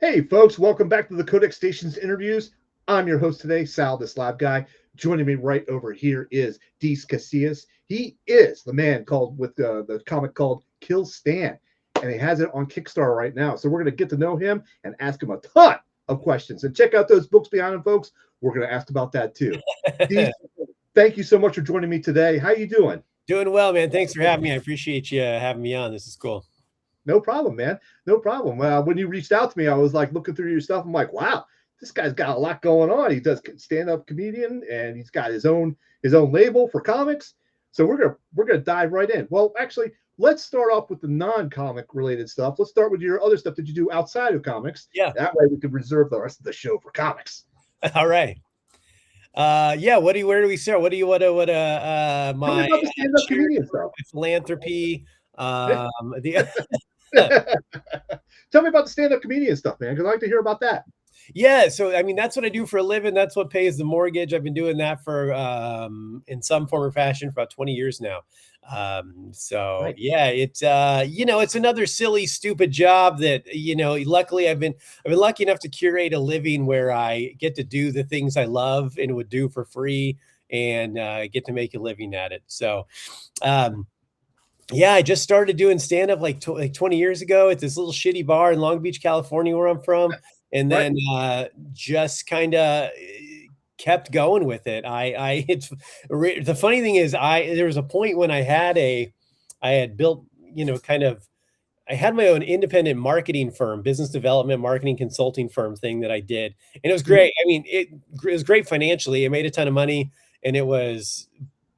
Hey, folks, welcome back to the Codex Stations interviews. I'm your host today, Sal, this lab guy. Joining me right over here is Deece Casillas. He is the man called with the comic called Kill Stan, and he has it on Kickstarter right now. So we're going to get to know him and ask him a ton of questions. And check out those books behind him, folks. We're going to ask about that too. Deece, thank you so much for joining me today. How you doing? Doing well, man. Thanks for having me. I appreciate you having me on. This is cool. No problem, man. No problem. When you reached out to me, I was like looking through your stuff. I'm like, wow, this guy's got a lot going on. He does stand-up comedian, and he's got his own label for comics. So we're gonna dive right in. Well, actually, let's start off with the non-comic related stuff. Let's start with your other stuff that you do outside of comics. Yeah. That way we could reserve the rest of the show for comics. All right. Yeah. Where do we start? My stand-up comedian stuff. Philanthropy. Tell me about the stand-up comedian stuff, man, because I like to hear about that. Yeah, so I mean, that's what I do for a living. That's what pays the mortgage. I've been doing that for in some form or fashion for about 20 years now. Right. Yeah, it's it's another silly, stupid job that, luckily I've been lucky enough to curate a living where I get to do the things I love and would do for free, and get to make a living at it. So yeah, I just started doing stand-up like 20 years ago at this little shitty bar in Long Beach, California, where I'm from. And then just kind of kept going with it. The funny thing is there was a point when I had built, I had my own independent marketing firm, business development, marketing consulting firm thing that I did. And it was great. I mean, it was great financially. I made a ton of money, and it was,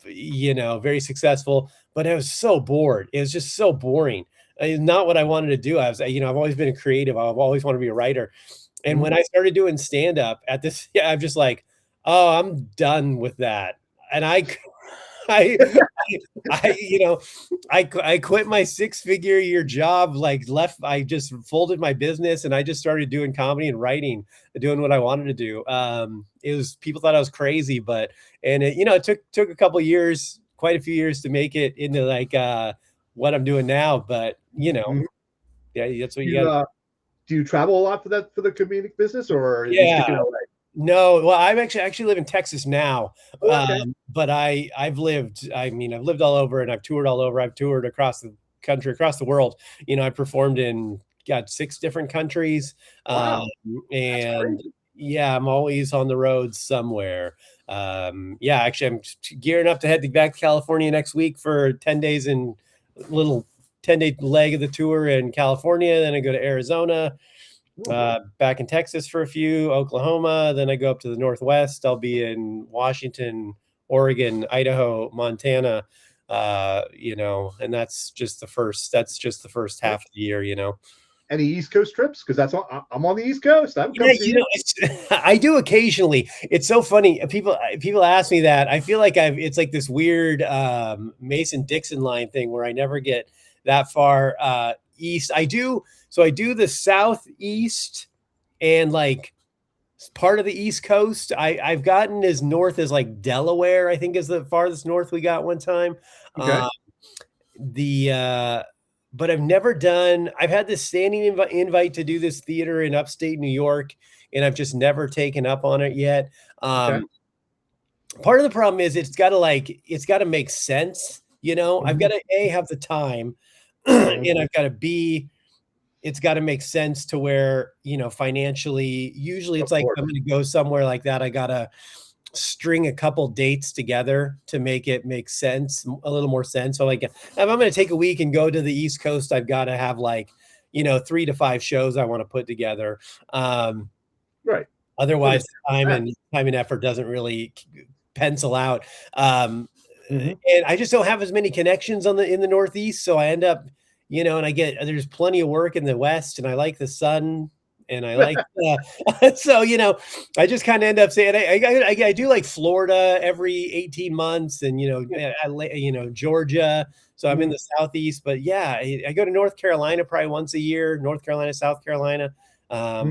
very successful, but I was so bored. It was just so boring. It's not what I wanted to do. I've always been a creative. I've always wanted to be a writer. And when I started doing stand-up at this, I'm just like, oh, I'm done with that. And I quit my 6-figure a year job, I just folded my business, and I just started doing comedy and writing, doing what I wanted to do. People thought I was crazy, it took a couple years, quite a few years to make it into what I'm doing now. But yeah, that's what you got. Do you travel a lot for the comedic business, or No, well, I actually live in Texas now. But I've lived all over, and I've toured all over. I've toured across the country, across the world. I performed in 6 different countries. Wow. And yeah, I'm always on the road somewhere. Actually, I'm gearing up to head back to California next week for 10 days and little 10-day leg of the tour in California. Then I go to Arizona, back in Texas for a few, Oklahoma. Then I go up to the Northwest. I'll be in Washington, Oregon, Idaho, Montana, and that's just the first half of the year, Any East Coast trips? Because I'm on the East Coast. I do occasionally. It's so funny. People ask me that. I feel like it's like this weird Mason-Dixon line thing where I never get that far east. I do the Southeast and part of the East Coast. I've gotten as north as Delaware, I think, is the farthest north we got one time. Okay. But I've had this standing invite to do this theater in upstate New York, and I've just never taken up on it yet. Part of the problem is it's got to make sense. I've got to have the time, and I've got to it's got to make sense to where, financially, usually it's I'm going to go somewhere like that. I got to string a couple dates together to make it make sense, a little more sense. So if I'm going to take a week and go to the East Coast, I've got to have 3 to 5 shows I want to put together. Right. Otherwise, time and effort doesn't really pencil out. And I just don't have as many connections in the Northeast. So I end up, and there's plenty of work in the West, and I like the sun, and I like, so, I just kind of end up saying, I do like Florida every 18 months and, Georgia. So I'm in the Southeast, but yeah, I go to North Carolina probably once a year, North Carolina, South Carolina. But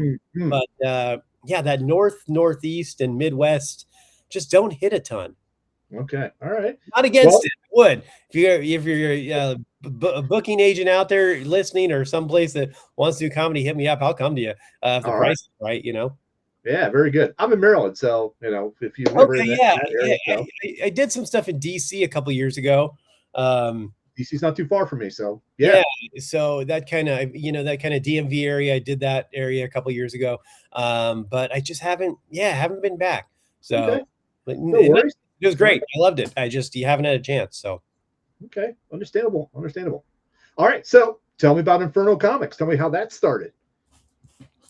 that Northeast and Midwest just don't hit a ton. Okay. All right. Not against it. I would. If you're a booking agent out there listening, or someplace that wants to do comedy, hit me up. I'll come to you if the All right. price is right, you know. Yeah, very good. I'm in Maryland, so if you ever Okay, in yeah, that yeah. area, so I did some stuff in DC a couple years ago. DC's not too far from me, so yeah. Yeah, so that kind of, that kind of DMV area, I did that area a couple years ago. But I just haven't been back. So, Okay, but no worries. it was All right. great. I loved it. You haven't had a chance. So, Okay, understandable, understandable. All right, so tell me about Infernal Comics. Tell me how that started.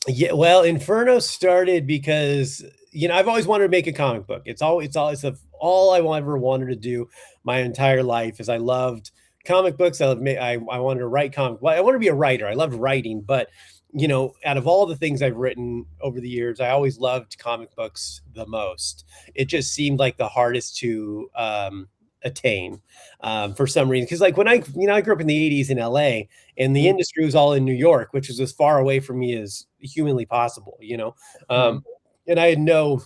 yeah, well, Inferno started because I've always wanted to make a comic book. All I ever wanted to do my entire life is I loved comic books. I wanted to write comic. Well, I want to be a writer. I loved writing, but out of all the things I've written over the years, I always loved comic books the most. It just seemed like the hardest to attain for some reason. Because like when I grew up in the '80s in LA, and the industry was all in New York, which was as far away from me as humanly possible, and I had no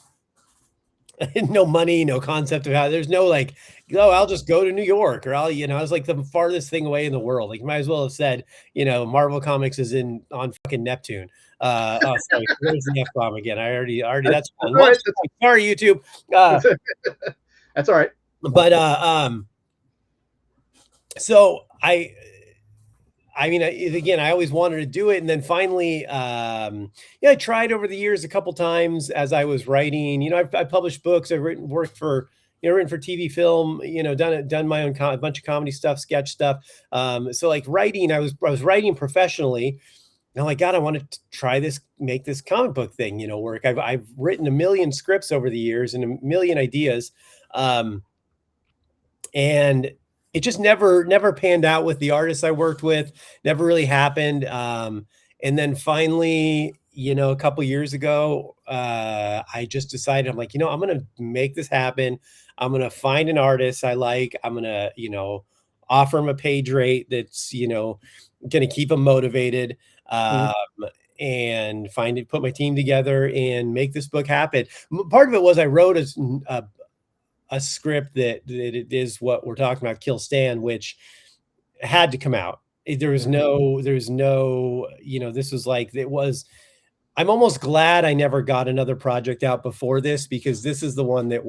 money, no concept of how. There's no like, oh, I'll just go to New York, or I was like the farthest thing away in the world. Like, you might as well have said, Marvel Comics is on fucking Neptune. Oh, sorry, where's the F bomb again? I already that's all fine. right. Sorry, YouTube. That's all right. But so again, I always wanted to do it. And then finally, I tried over the years a couple times as I was writing. I published books. I've written for TV, film, done my own a bunch of comedy stuff, sketch stuff. So like writing, I was writing professionally. And I'm like, God, I want to make this comic book thing, work. I've written a million scripts over the years and a million ideas. And it just never panned out with the artists I worked with. Never really happened. And then finally, a couple years ago, I just decided, I'm like, I'm going to make this happen. I'm going to find an artist I like. I'm going to, offer him a page rate that's, going to keep him motivated. And put my team together and make this book happen. Part of it was I wrote a script that it is what we're talking about, Kill Stan, which had to come out. There's no, this was like, I'm almost glad I never got another project out before this, because this is the one that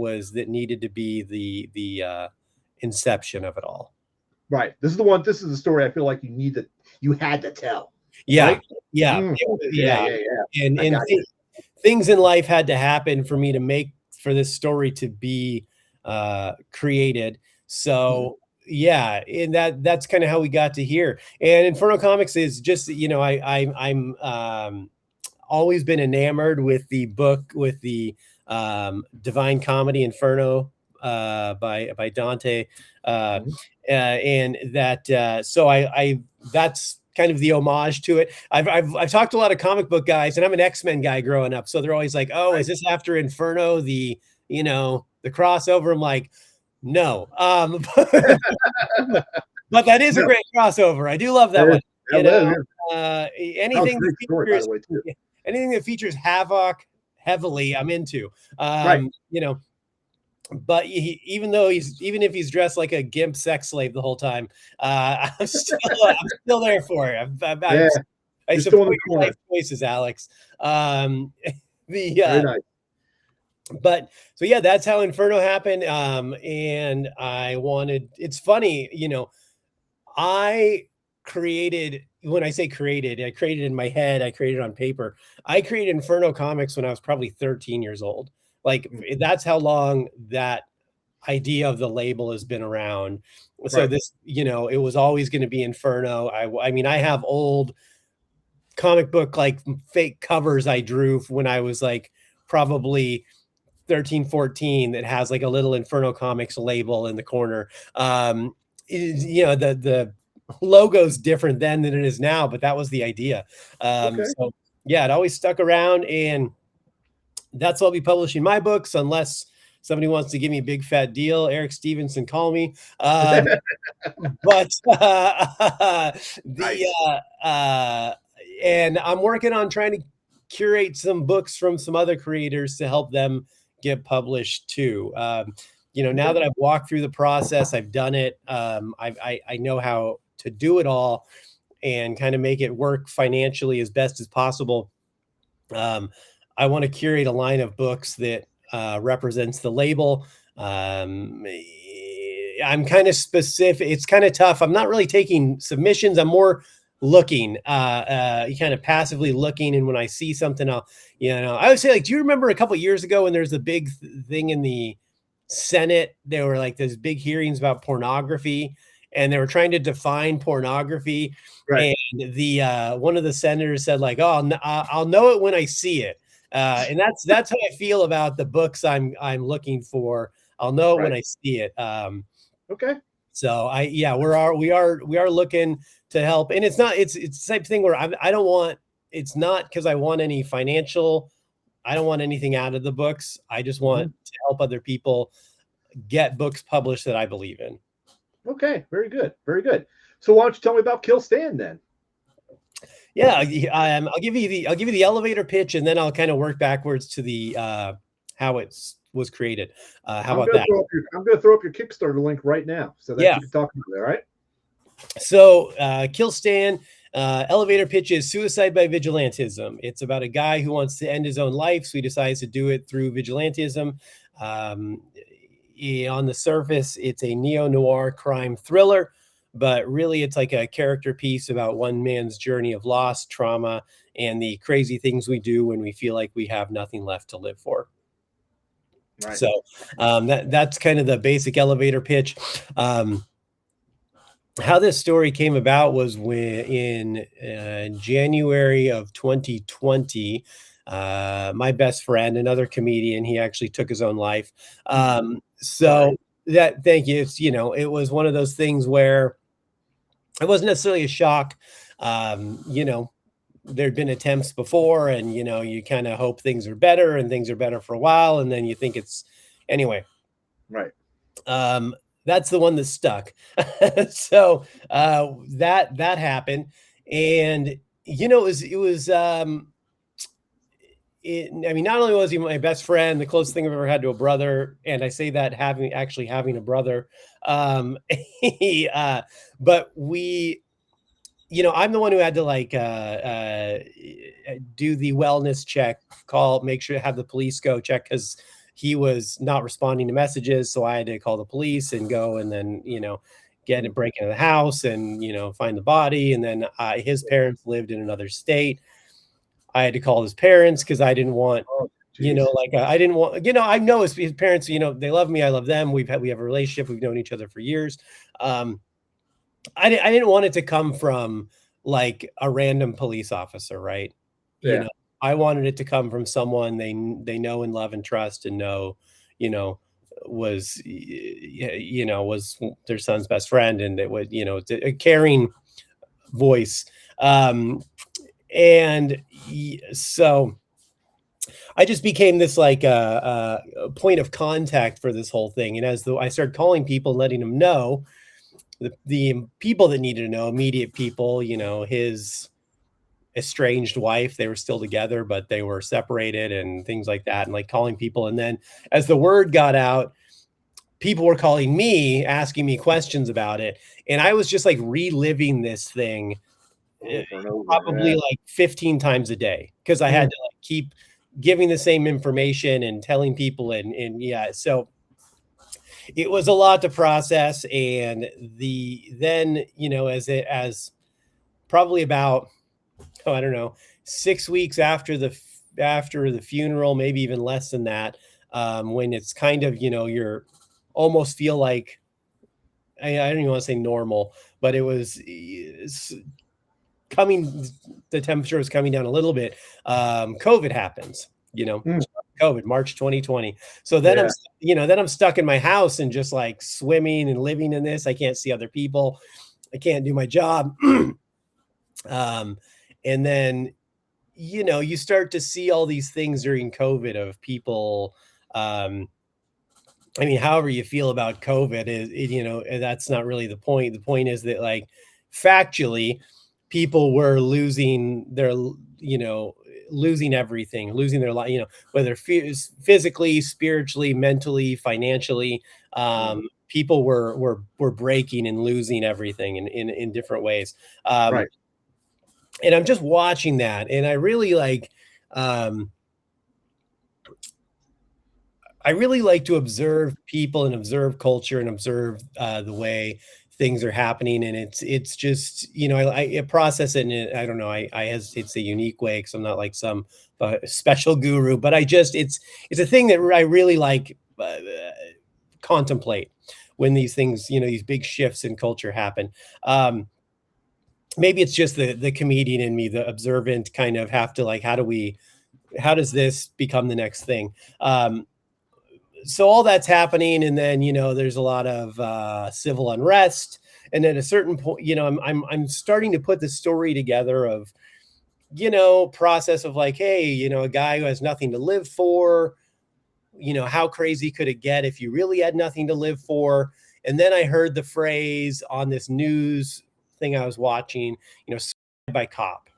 needed to be the inception of it all. Right. This is the one. This is the story I feel like you had to tell. Yeah. Right? Yeah. Yeah. And things in life had to happen for me for this story to be created. So yeah, and that's kind of how we got to here. And Infernal Comics is just, I'm always been enamored with the book, with the Divine Comedy Inferno by Dante, and that so I that's kind of the homage to it. I've talked to a lot of comic book guys, and I'm an X-Men guy growing up, so they're always like, oh, is this after Inferno, the crossover? I'm like, no. But that is a great crossover. I do love that one. Anything that features Havoc heavily, I'm into. But even if he's dressed like a gimp sex slave the whole time, I'm still there for it. I support your life choices, Alex. Very nice. But so yeah, that's how Inferno happened. And it's funny, when I say created, I created in my head, I created on paper. I created Inferno Comics when I was probably 13 years old. Like, that's how long that idea of the label has been around. So this, it was always going to be Inferno. I mean, I have old comic book, like fake covers I drew when I was like probably 13, 14, that has like a little Inferno Comics label in the corner. The logo's different then than it is now, but that was the idea. So yeah, it always stuck around, and that's what I'll be publishing my books, unless somebody wants to give me a big fat deal. Eric Stevenson, call me. But and I'm working on trying to curate some books from some other creators to help them get published too. Now that I've walked through the process, I've done it. I know how to do it all and kind of make it work financially as best as possible. I want to curate a line of books that represents the label. I'm kind of specific. It's kind of tough. I'm not really taking submissions. I'm more looking, kind of passively looking. And when I see something, I would say, like, do you remember a couple of years ago when there's a big thing in the Senate? There were like those big hearings about pornography, and they were trying to define pornography. Right. And the one of the senators said, like, "Oh, I'll know it when I see it." And that's how I feel about the books I'm looking for. I'll know it when I see it. Okay. So we are looking to help, and it's the type of thing where I don't want. It's not because I want any financial. I don't want anything out of the books. I just want to help other people get books published that I believe in. Okay, very good, very good. So why don't you tell me about Kill Stan then? Yeah, I'll give you the elevator pitch, and then I'll kind of work backwards to the how it was created. How about that? I'm going to throw up your Kickstarter link right now so that you can talk about it. All right. So, Kill Stan, elevator pitch is suicide by vigilantism. It's about a guy who wants to end his own life, so he decides to do it through vigilantism. On the surface, it's a neo-noir crime thriller, but really it's like a character piece about one man's journey of loss, trauma, and the crazy things we do when we feel like we have nothing left to live for. Right. So that's kind of the basic elevator pitch. How this story came about was when in January of 2020, my best friend, another comedian, he actually took his own life. Thank you. It's, it was one of those things where it wasn't necessarily a shock. There'd been attempts before, and, you kind of hope things are better, and things are better for a while. And then you think anyway. Right. That's the one that stuck. So that happened, and not only was he my best friend, the closest thing I've ever had to a brother, and I say that having a brother, but we, I'm the one who had to do the wellness check, make sure to have the police go check, because he was not responding to messages. So I had to call the police and go, and then, break into the house and, find the body. And then his parents lived in another state. I had to call his parents because I didn't want, I didn't want, I know his parents, they love me. I love them. We have a relationship. We've known each other for years. I didn't want it to come from like a random police officer. Right. Yeah. I wanted it to come from someone they know and love and trust, and know, was their son's best friend, and it was, a caring voice. And so I just became this a point of contact for this whole thing. And as I started calling people and letting them know, the people that needed to know, immediate people, his estranged wife, they were still together, but they were separated and things like that, and calling people. And then as the word got out, people were calling me, asking me questions about it. And I was just reliving this thing probably 15 times a day, because I had to keep giving the same information and telling people. And so it was a lot to process. And as probably about, I don't know, 6 weeks after the funeral, maybe even less than that, when it's kind of, you're almost feel like, I don't even want to say normal, but it's the temperature was coming down a little bit. COVID happens, COVID, March 2020. So then I'm stuck in my house and just swimming and living in this. I can't see other people. I can't do my job. And then, you start to see all these things during COVID of people. However you feel about COVID is, that's not really the point. The point is that factually, people were losing everything, losing their life, whether physically, spiritually, mentally, financially. people were breaking and losing everything in different ways. Right. And I'm just watching that, and I really like. I really like to observe people and observe culture and observe the way things are happening, and it's just, you know, I process it in I don't know, I hesitate to say unique way because I'm not like some special guru, but I just it's a thing that I really like contemplate when these things, you know, these big shifts in culture happen. Maybe it's just the comedian in me, the observant kind of have to like, how does this become the next thing? So all that's happening, and then, you know, there's a lot of civil unrest, and at a certain point, you know, I'm starting to put the story together of, you know, process of like, hey, you know, a guy who has nothing to live for, you know, how crazy could it get if you really had nothing to live for? And then I heard the phrase on this news thing I was watching, you know, suicide by cop.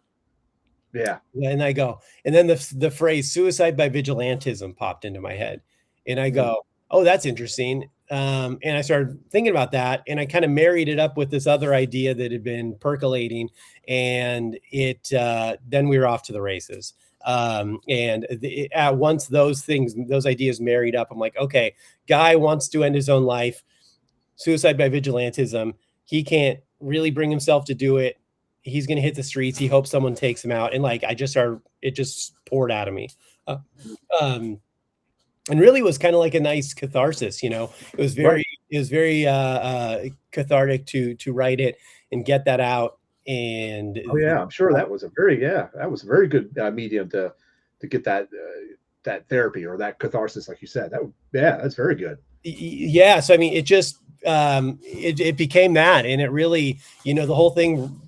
Yeah. And I go, and then the phrase suicide by vigilantism popped into my head. And I go, oh, that's interesting. And I started thinking about that, and I kind of married it up with this other idea that had been percolating, and then we were off to the races. Once those ideas married up, I'm like, okay, guy wants to end his own life, suicide by vigilantism. He can't really bring himself to do it. He's going to hit the streets. He hopes someone takes him out. And like, it just poured out of me. And really was kind of like a nice catharsis, you know. It was very cathartic to write it and get that out. And Oh yeah, I'm sure that was a very good medium to get that therapy or that catharsis, like you said. That's very good. Yeah, so I mean, it just it became that, and it really, you know, the whole thing.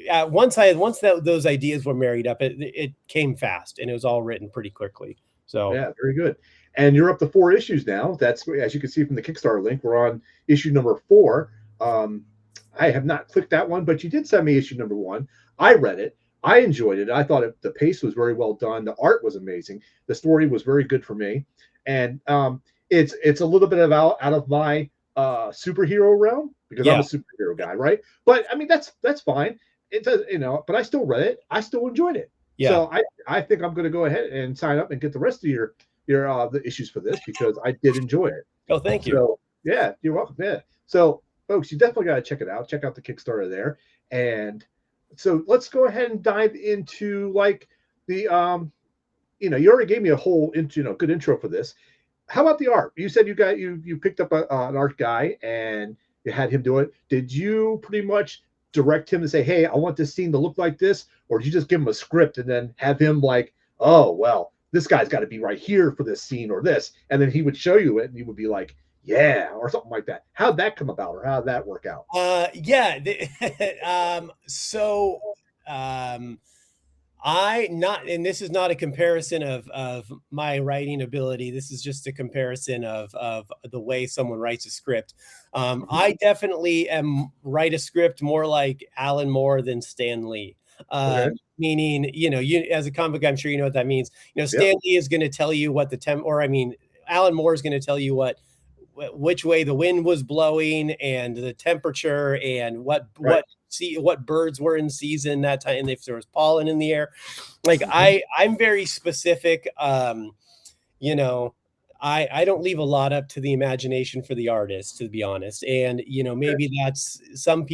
Once those ideas were married up, it came fast, and it was all written pretty quickly. So yeah, very good. And you're up to 4 issues now. That's, as you can see from the Kickstarter link, we're on issue number 4. I have not clicked that one, but you did send me issue number 1. I read it. I enjoyed it. I thought the pace was very well done. The art was amazing. The story was very good for me. And it's a little bit out of my superhero realm because I'm a superhero guy, right? But I mean, that's fine. It does, you know, but I still read it. I still enjoyed it. Yeah. So I think I'm going to go ahead and sign up and get the rest of your the issues for this because I did enjoy it. Oh, thank you. So yeah, you're welcome. Yeah. So folks, you definitely got to check it out. Check out the Kickstarter there. And so let's go ahead and dive into like the you know, you already gave me a whole good intro for this. How about the art? You said you picked up an art guy and you had him do it. Did you pretty much direct him to say, hey, I want this scene to look like this? Or did you just give him a script and then have him like, oh, well, this guy's got to be right here for this scene or this? And then he would show you it and you would be like, yeah, or something like that. How'd that come about, or how'd that work out? And this is not a comparison of my writing ability. This is just a comparison of the way someone writes a script. I definitely write a script more like Alan Moore than Stan Lee. Okay. Meaning, you know, you as a comic book, I'm sure you know what that means. You know, Stan Lee is going to tell you what Alan Moore is going to tell you which way the wind was blowing and the temperature and what birds were in season that time, and if there was pollen in the air. Like I'm very specific. You know, I don't leave a lot up to the imagination for the artist, to be honest. And, you know, maybe that's some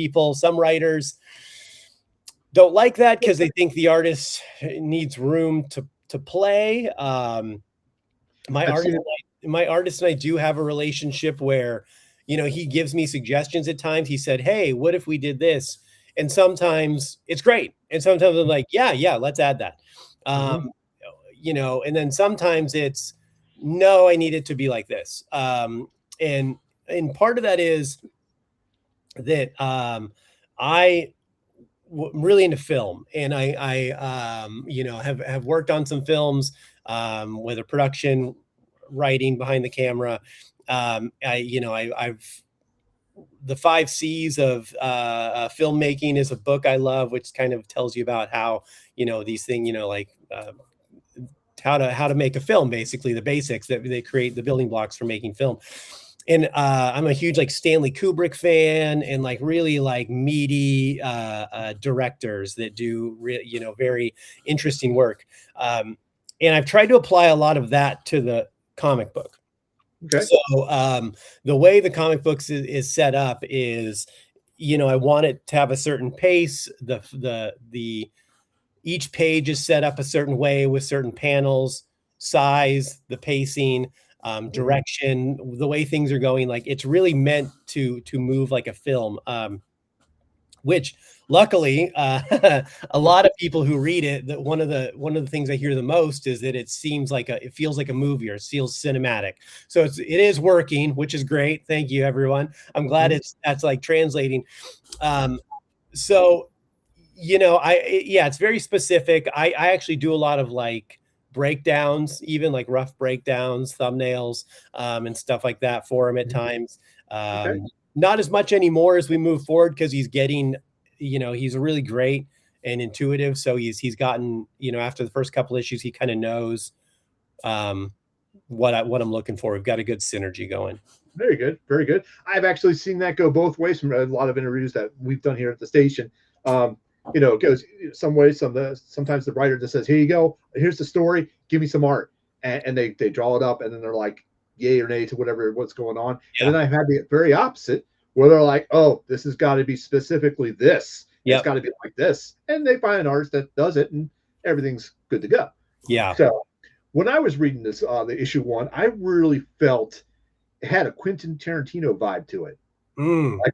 writers don't like that because they think the artist needs room to play. My artist and I do have a relationship where, you know, he gives me suggestions at times. He said, hey, what if we did this? And sometimes it's great. And sometimes I'm like, yeah, let's add that. You know, and then sometimes it's, no, I need it to be like this. And part of that is that I'm really into film, and I you know, have worked on some films, whether production, writing, behind the camera. I've the 5 C's of filmmaking is a book I love, which kind of tells you about how, you know, these things, you know, like how to make a film, basically the basics that they create the building blocks for making film. and I'm a huge like Stanley Kubrick fan, and like really like meaty directors that do very interesting work. And I've tried to apply a lot of that to the comic book. Okay. So the way the comic books is set up is, I want it to have a certain pace. The each page is set up a certain way with certain panels, size, the pacing, direction, the way things are going. Like it's really meant to move like a film. Which luckily, a lot of people who read it, that one of the things I hear the most is that it feels like a movie, or it feels cinematic. So it is working, which is great. Thank you, everyone. I'm glad that's like translating. So, it's very specific. I actually do a lot of like breakdowns, even like rough breakdowns, thumbnails, and stuff like that for him at times. Okay. Not as much anymore as we move forward, because he's getting, he's really great and intuitive. So he's gotten, after the first couple issues, he kind of knows what I'm looking for. We've got a good synergy going. Very good. Very good. I've actually seen that go both ways from a lot of interviews that we've done here at the station. It goes some ways. Sometimes the writer just says, "Here you go. Here's the story. Give me some art," and they draw it up, and then they're like, "Yay or nay" to what's going on. Yeah. And then I've had the very opposite, where they're like, "Oh, this has got to be specifically this. Yep. It's got to be like this," and they find an artist that does it, and everything's good to go. Yeah. So when I was reading this, the issue 1, I really felt it had a Quentin Tarantino vibe to it. Like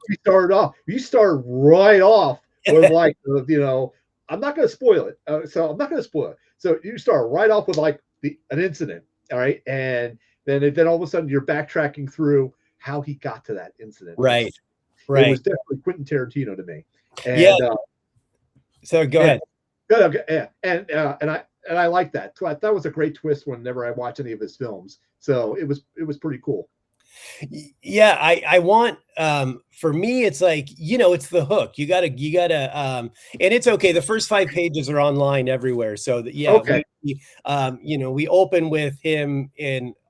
you started right off with like, I'm not going to spoil it. So I'm not going to spoil it. So you start right off with like an incident. All right. And then all of a sudden you're backtracking through how he got to that incident. Right. It was definitely Quentin Tarantino to me. And, so go ahead. Yeah. And I like that. So that was a great twist whenever I watch any of his films. So it was pretty cool. Yeah, I want, for me, it's like, it's the hook. You gotta, and it's okay. The first 5 pages are online everywhere. So okay. We open with him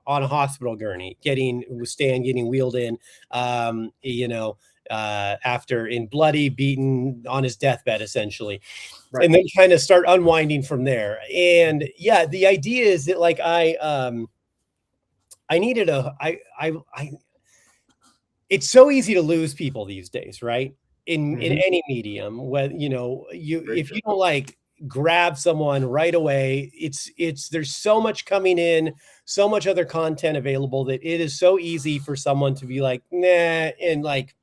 on a hospital gurney, getting wheeled in, after bloody, beaten, on his deathbed, essentially. Right. And then kind of start unwinding from there. And the idea is that like, I needed it's so easy to lose people these days, right? In any medium, when if you don't like grab someone right away, there's so much coming in, so much other content available, that it is so easy for someone to be like, nah, and like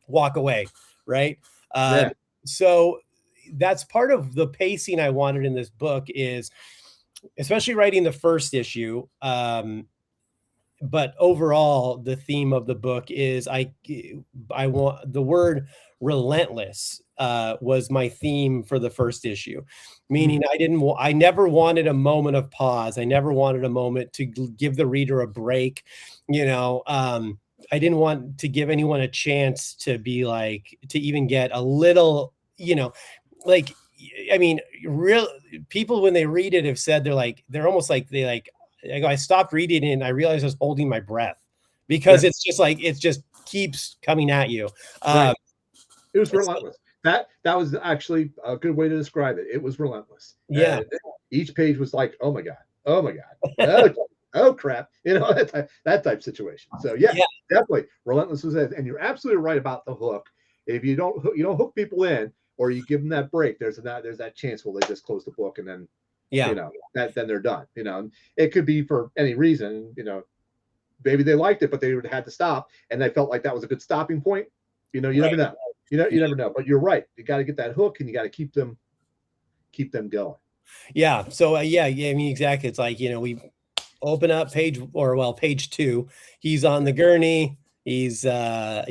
walk away, right? So that's part of the pacing I wanted in this book, is especially writing the first issue. But overall, the theme of the book is I want the word relentless was my theme for the first issue, meaning I never wanted a moment of pause. I never wanted a moment to give the reader a break. I didn't want to give anyone a chance to be like, to even get a little, like, I mean, real people, when they read it, have said they're almost like I stopped reading it and I realized I was holding my breath, because it's just like, it just keeps coming at you. Right. It was relentless. That was actually a good way to describe it. It was relentless. Yeah. Each page was like, oh my God. Oh crap. That type situation. So yeah, definitely relentless was it. And you're absolutely right about the hook. If you don't hook people in, or you give them that break, there's that chance where they just close the book, and then then they're done. It could be for any reason. Maybe they liked it, but they had to stop, and they felt like that was a good stopping point. You never know. You never know. But you're right. You got to get that hook, and you got to keep them going. Yeah. So I mean, exactly. It's like, we open up page 2. He's on the gurney. He's I'm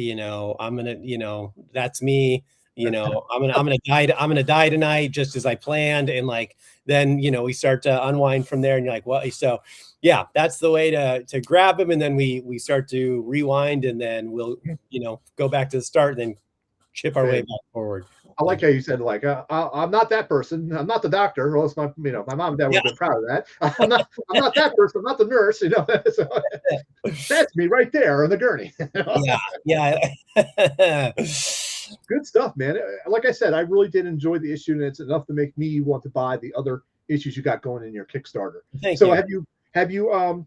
gonna, that's me. I'm gonna die tonight, just as I planned. And like, then we start to unwind from there, and you're like, what? So that's the way to grab him. And then we start to rewind, and then we'll go back to the start, and then chip our way back forward. I like how you said, like, I'm not that person. I'm not the doctor. Or else my mom and dad would have been proud of that. I'm not that person. I'm not the nurse. So that's me right there on the gurney. Yeah. Good stuff, man. Like I said, I really did enjoy the issue, and it's enough to make me want to buy the other issues you got going in your Kickstarter. Thank so you. have you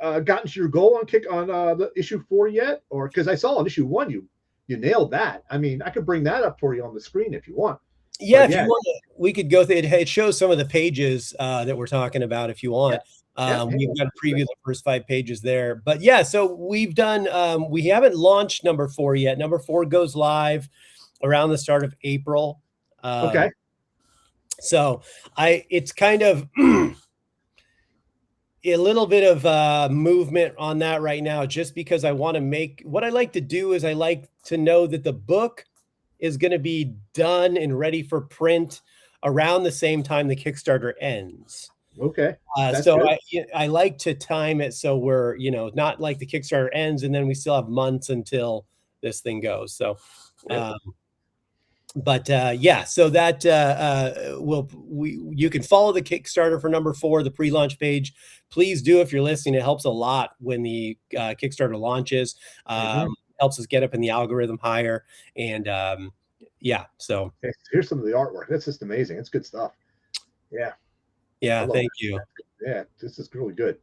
gotten to your goal on the issue 4 yet? Or because I saw on issue 1 you nailed that. I mean, I could bring that up for you on the screen if you want. Yeah, if you want, we could go through it. It shows some of the pages that we're talking about if you want. We've got to preview the first 5 pages there. But yeah, so we've done, we haven't launched number 4 yet. Number 4 goes live around the start of April. Okay. So it's kind of a little bit of movement on that right now, just because I want to make, what I like to do is I like to know that the book is going to be done and ready for print around the same time the Kickstarter ends. Okay. So I like to time it so we're, not like the Kickstarter ends and then we still have months until this thing goes. So, yeah, so that you can follow the Kickstarter for number 4, the pre-launch page. Please do if you're listening. It helps a lot when the Kickstarter launches. Helps us get up in the algorithm higher. And so here's some of the artwork. That's just amazing. It's good stuff. Yeah, thank you. Yeah, this is really good.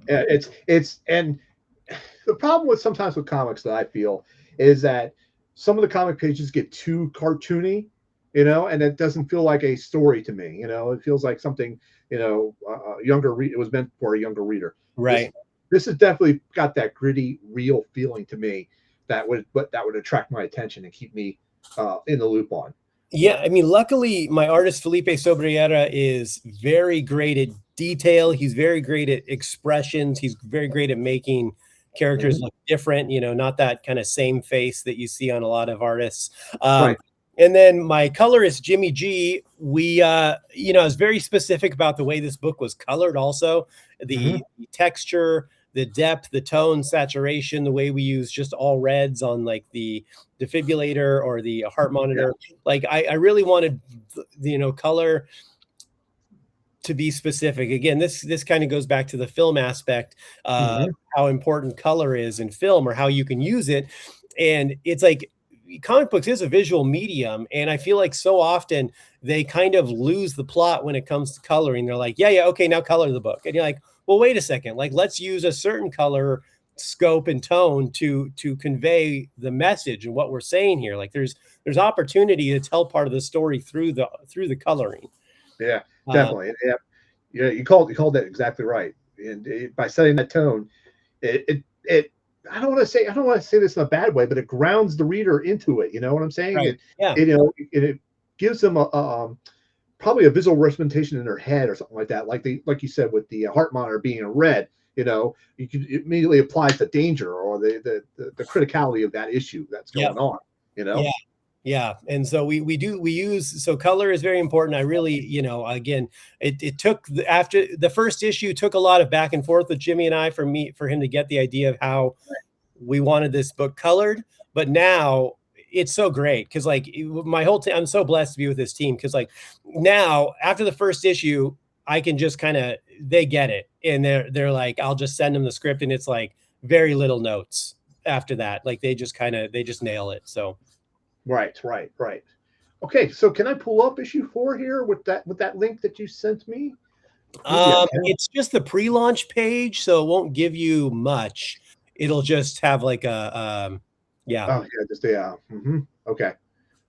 And the problem with sometimes with comics that I feel is that some of the comic pages get too cartoony, and it doesn't feel like a story to me. It feels like something, younger it was meant for a younger reader. Right. This has definitely got that gritty, real feeling to me that would attract my attention and keep me in the loop on. Yeah, I mean, luckily, my artist Felipe Sobriera is very great at detail. He's very great at expressions. He's very great at making characters look different, not that kind of same face that you see on a lot of artists. Right. And then my colorist, Jimmy G, we, I was very specific about the way this book was colored also. The texture, the depth, the tone, saturation, the way we use just all reds on like the defibrillator or the heart monitor. Like I really wanted, color to be specific. Again, this kind of goes back to the film aspect, how important color is in film or how you can use it. And it's like comic books is a visual medium. And I feel like so often they kind of lose the plot when it comes to coloring. They're like, yeah, okay, now color the book. And you're like, well, wait a second, like let's use a certain color scope and tone to convey the message and what we're saying here. Like there's opportunity to tell part of the story through the coloring. Yeah, definitely. Yeah, you called that exactly right. And by setting that tone, it I don't want to say this in a bad way, but it grounds the reader into it. You know what I'm saying? Right. It gives them probably a visual representation in their head or something like that. Like you said with the heart monitor being a red, you can immediately apply the danger or the criticality of that issue that's going on. Yeah. And so we use, so color is very important. I really, again, it took after the first issue took a lot of back and forth with Jimmy and I for him to get the idea of how we wanted this book colored. But now it's so great because like my whole team, I'm so blessed to be with this team because like now after the first issue, I can just they get it. And they're like, I'll just send them the script and it's like very little notes after that. Like they just nail it. So. Right. Okay, so can I pull up issue 4 here with that link that you sent me? It's just the pre-launch page, so it won't give you much. It'll just have like a Okay,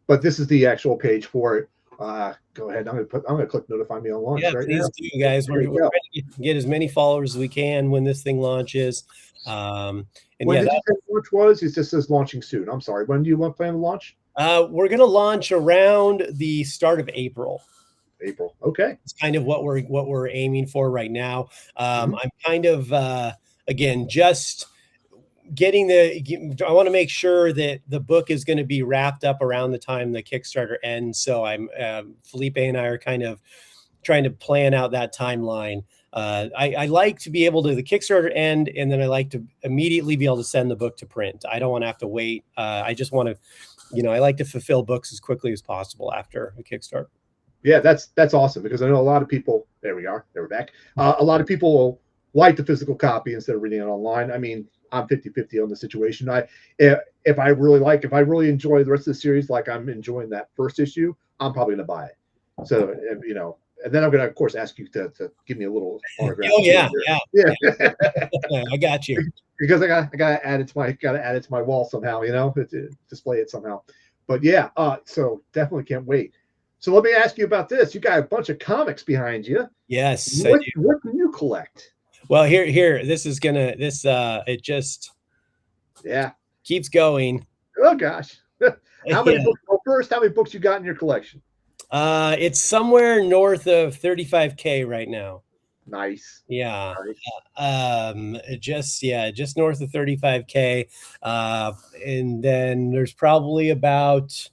but this is the actual page for it. Go ahead. I'm gonna click notify me on launch. Yeah, please do, guys. We're trying to get as many followers as we can when this thing launches. And when did you say launch was? It just says launching soon. I'm sorry. When do you plan to launch? We're going to launch around the start of April. Okay. It's kind of what we're aiming for right now. I'm kind of, again, just getting I want to make sure that the book is going to be wrapped up around the time the Kickstarter ends. So Felipe and I are kind of trying to plan out that timeline. I like to be able to the Kickstarter end, and then I like to immediately be able to send the book to print. I don't want to have to wait. I just want to, I like to fulfill books as quickly as possible after a Kickstarter. Yeah, that's awesome, because I know a lot of people. There we are. There we're back. A lot of people like the physical copy instead of reading it online. I mean, I'm 50-50 on the situation. If I really enjoy the rest of the series, like I'm enjoying that first issue, I'm probably going to buy it. So, and then I'm going to, of course, ask you to give me a little autograph. Oh yeah. I got you. Because I got to add it to my wall somehow, to display it somehow. But yeah, so definitely can't wait. So let me ask you about this. You got a bunch of comics behind you. Yes. What do you collect? Well, here, it just keeps going. Oh gosh. How many books? Well, first, how many books you got in your collection? It's somewhere north of 35K right now. Nice. Yeah. Just north of 35K. And then there's probably about,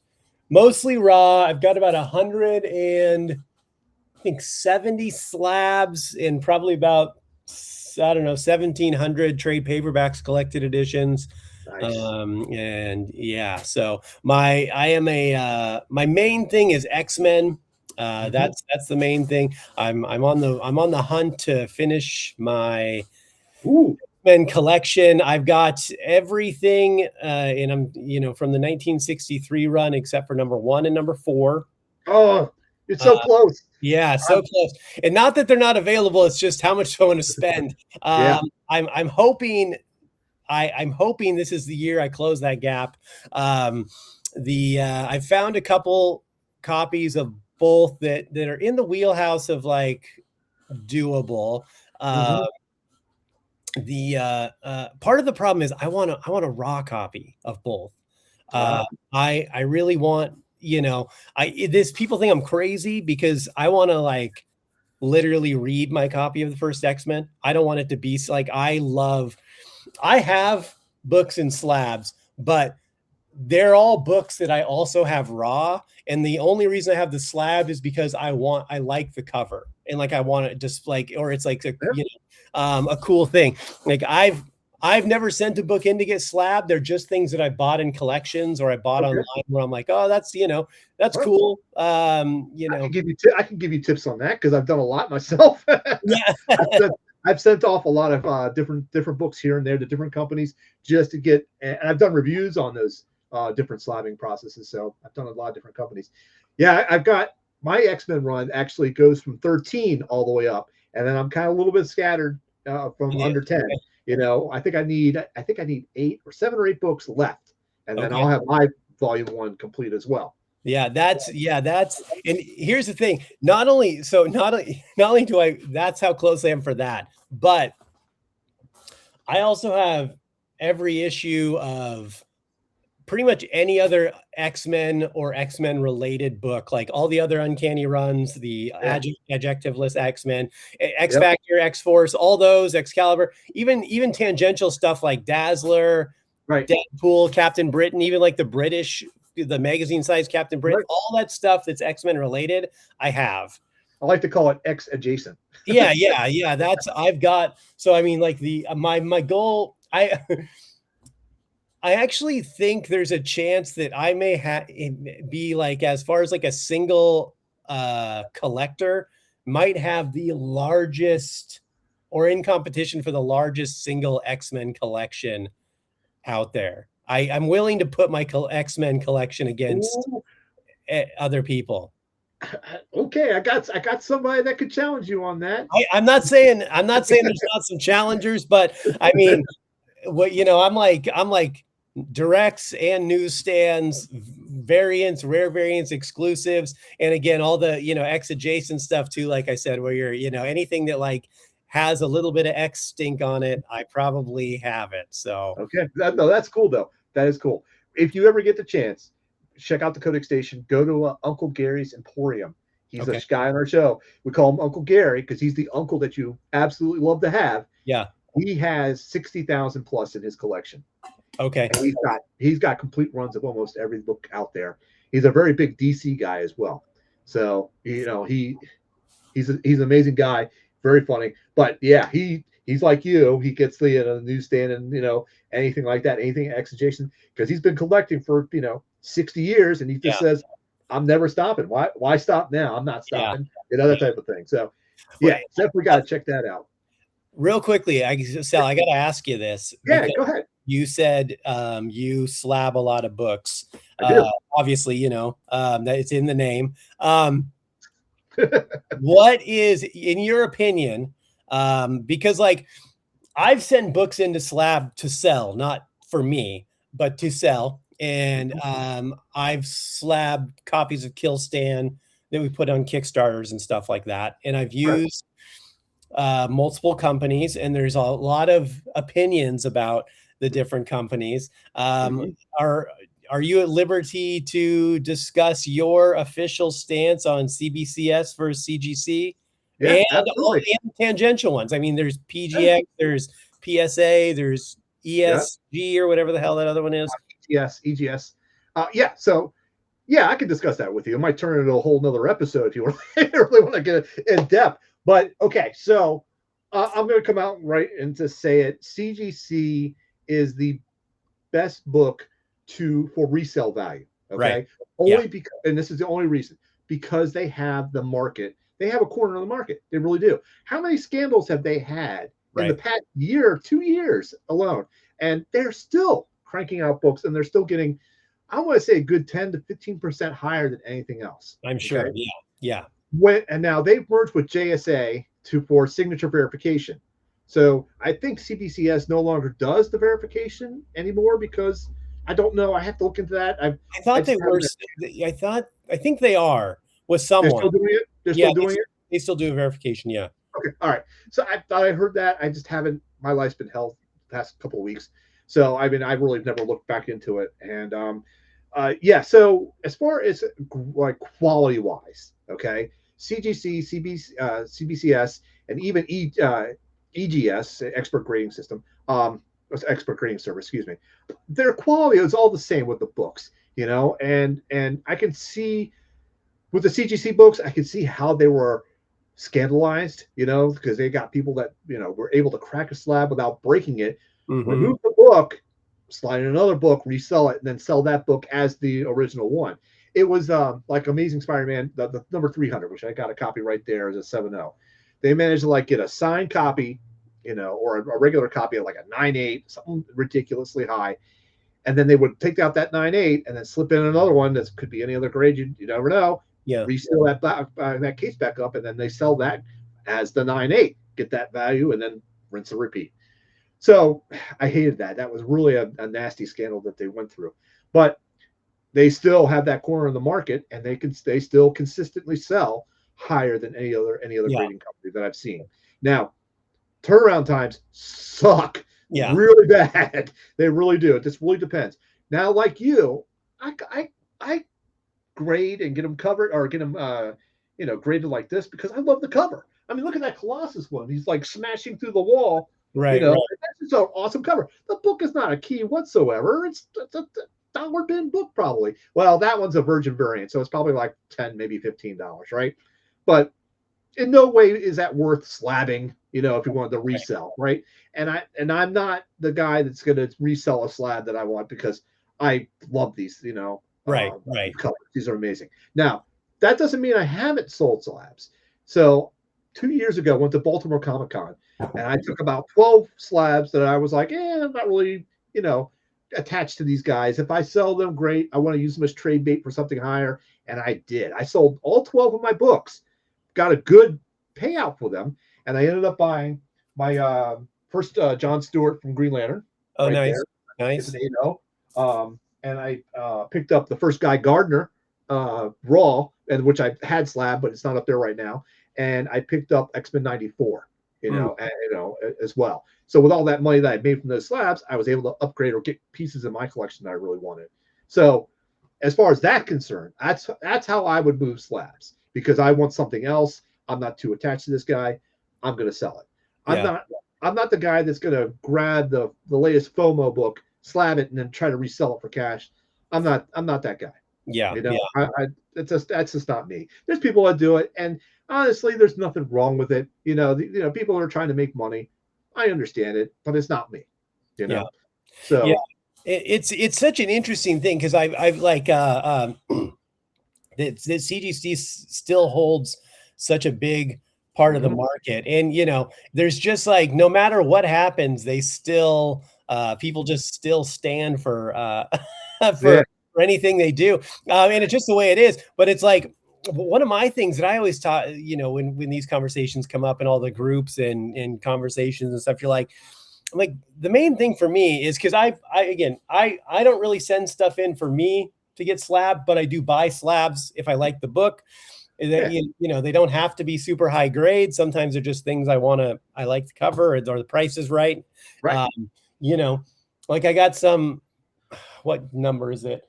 mostly raw. I've got about 170 slabs and probably about, I don't know, 1,700 trade paperbacks, collected editions. Nice. And yeah, so my main thing is X-Men. That's the main thing. I'm on the hunt to finish my X-Men collection. I've got everything, and I'm from the 1963 run except for number 1 and number 4. Oh, it's so close. Yeah, so close. And not that they're not available, it's just how much I want to spend. Yeah. I'm hoping this is the year I close that gap. I found a couple copies of both that are in the wheelhouse of like doable. The part of the problem is I want a raw copy of both. I really want, this people think I'm crazy because I want to like literally read my copy of the first X-Men. I don't want it to be like, I have books in slabs, but they're all books that I also have raw. And the only reason I have the slab is because I like the cover, and like I want it just like, or it's like a cool thing. Like I've never sent a book in to get slabbed. They're just things that I bought in collections or I bought online where I'm like, oh, that's cool. I can give you tips on that because I've done a lot myself. Yeah. I've sent off a lot of different books here and there to different companies just to get, and I've done reviews on those different slabbing processes. So I've done a lot of different companies. Yeah, I've got my X-Men run actually goes from 13 all the way up, and then I'm kind of a little bit scattered from under 10. I think I need 7 or 8 books left, and then I'll have my volume 1 complete as well. Yeah, that's and here's the thing. Not only do I, that's how close I am for that, but I also have every issue of pretty much any other X-Men or X-Men related book, like all the other Uncanny runs, the adjectiveless X-Men, X-Factor, X-Force, all those, Excalibur, even tangential stuff like Dazzler, Deadpool, Captain Britain, even like the magazine size Captain Britain, all that stuff that's X-Men related, I have. I like to call it X adjacent. Yeah. That's, I've got, so I mean, like my goal, I actually think there's a chance that I may be like, as far as like a single collector, might have the largest, or in competition for the largest single X-Men collection out there. I'm willing to put my X-Men collection against other people. Okay, I got somebody that could challenge you on that. I'm not saying there's not some challengers, but I mean, I'm like directs and newsstands, variants, rare variants, exclusives, and again, all the X adjacent stuff too. Like I said, where you're anything that like has a little bit of X stink on it, I probably have it. So okay, no, that's cool though. That is cool. If you ever get the chance, check out the Codex Station. Go to Uncle Gary's Emporium. He's a guy on our show. We call him Uncle Gary because he's the uncle that you absolutely love to have. Yeah, he has 60,000 plus in his collection. Okay, and he's got complete runs of almost every book out there. He's a very big DC guy as well. So he's an amazing guy. very funny. But yeah, he's like you. He gets the newsstand and anything like that, anything exaggeration, because he's been collecting for 60 years, and he just Yeah. says, "I'm never stopping. Why stop now? I'm not Yeah. stopping." That type of thing. So yeah, Wait, definitely got to check that out. real quickly, Sal, I got to ask you this Yeah, because go ahead. you said you slab a lot of books. I do. Obviously, that it's in the name. What is, in your opinion, because like I've sent books into slab to sell, not for me, but to sell. And I've slabbed copies of Kill Stan that we put on Kickstarters and stuff like that. And I've used multiple companies, and there's a lot of opinions about the different companies. Are you at liberty to discuss your official stance on CBCS versus CGC? Yeah, absolutely. And tangential ones. I mean, there's PGX, there's PSA, there's ESG or whatever the hell that other one is. EGS. Yeah, so yeah, I can discuss that with you. It might turn into a whole nother episode if you really want to get in depth. But okay, so I'm going to come out right and to say it. CGC is the best book for resale value. Okay, Right. Only because, and this is the only reason, because they have the market. They have a corner of the market. They really do. How many scandals have they had in the past year, 2 years alone? And they're still cranking out books, and they're still getting, I want to say, a good 10 to 15% higher than anything else. I'm sure. Okay? Yeah. And now they've merged with JSA for signature verification. So I think CBCS no longer does the verification anymore, because I don't know. I have to look into that. I thought they were. I think they are with someone. They're still doing it. They're still doing it. They still do a verification. Yeah. Okay. All right. So I thought I heard that. I just haven't. My life's been hell the past couple of weeks. So I mean, I really never looked back into it. And yeah. So as far as like quality wise, okay, CGC, CBCS, and even EGS, expert grading system, expert grading service, excuse me, their quality is all the same with the books, and I can see with the CGC books, I can see how they were scandalized, because they got people that, were able to crack a slab without breaking it, remove the book, slide in another book, resell it, and then sell that book as the original one. It was like Amazing Spider-Man, the number 300, which I got a copy right there as a 7.0. They managed to like get a signed copy, or a regular copy of like a 9.8, something ridiculously high. And then they would take out that 9.8 and then slip in another one that could be any other grade. You never know. Yeah. Resell that case back up, and then they sell that as the 9.8, get that value, and then rinse and repeat. So I hated that. That was really a nasty scandal that they went through. But they still have that corner in the market, and they still consistently sell higher than any other grading company that I've seen. Now, turnaround times suck really bad. They really do. It just really depends. Now, like you, I grade and get them covered, or get them graded like this, because I love the cover. I mean, look at that Colossus one. He's like smashing through the wall. Right. That's just an awesome cover. The book is not a key whatsoever. It's a dollar bin book, probably. Well, that one's a virgin variant, so it's probably like $10, maybe $15, right? But in no way is that worth slabbing, if you wanted to resell, right? And I'm not the guy that's going to resell a slab that I want, because I love these, right. colors. These are amazing. Now, that doesn't mean I haven't sold slabs. So 2 years ago, I went to Baltimore Comic Con, and I took about 12 slabs that I was like, I'm not really, attached to these guys. If I sell them, great. I want to use them as trade bait for something higher. And I did. I sold all 12 of my books, got a good payout for them, and I ended up buying my first John Stewart from Green Lantern. Oh, right, nice. There. Nice. It's an 8.0. And I picked up the first Guy Gardner raw, and which I had slab, but it's not up there right now. And I picked up X-Men 94, as well. So with all that money that I made from those slabs, I was able to upgrade or get pieces in my collection that I really wanted. So as far as that concerned, that's how I would move slabs, because I want something else. I'm not too attached to this guy. I'm going to sell it. I'm not the guy that's going to grab the latest FOMO book, slab it, and then try to resell it for cash. I'm not that guy. Yeah. that's just not me. There's people that do it, and honestly, there's nothing wrong with it. People are trying to make money. I understand it, but it's not me. Yeah. So it's such an interesting thing because I've like that CGC still holds such a big part of the market, and there's just like no matter what happens, they still people just still stand for for anything they do, and it's just the way it is. But it's like one of my things that I always taught, when these conversations come up in all the groups and conversations and stuff, I'm like, the main thing for me is because I don't really send stuff in for me to get slabbed, but I do buy slabs if I like the book. They don't have to be super high grade. Sometimes they're just things I like to cover, or the price is right. Right. Like I got some, what number is it?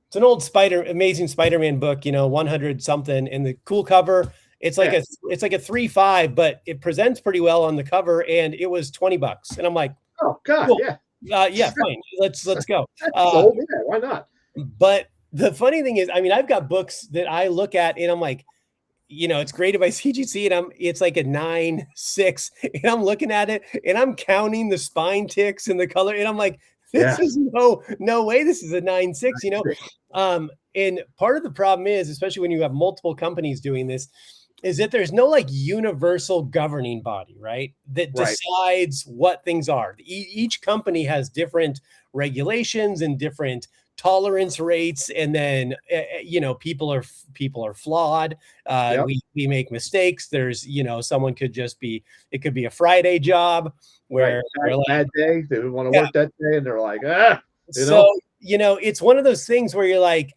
It's an old Amazing Spider-Man book, 100 something, and the cool cover. It's like it's like a 3.5, but it presents pretty well on the cover, and it was $20. And I'm like, oh God, cool. Yeah, fine. Let's go. Sold, why not? But the funny thing is, I mean, I've got books that I look at and I'm like, it's graded by CGC and it's like a 9.6, and I'm looking at it and I'm counting the spine ticks and the color, and I'm like, this is no way this is a 9.6, and part of the problem is, especially when you have multiple companies doing this, is that there's no like universal governing body, right? That decides what things are. Each company has different regulations and different tolerance rates, and then people are flawed. We make mistakes. There's someone could just be, it could be a Friday job where bad day, they want to work that day, and they're like, it's one of those things where you're like,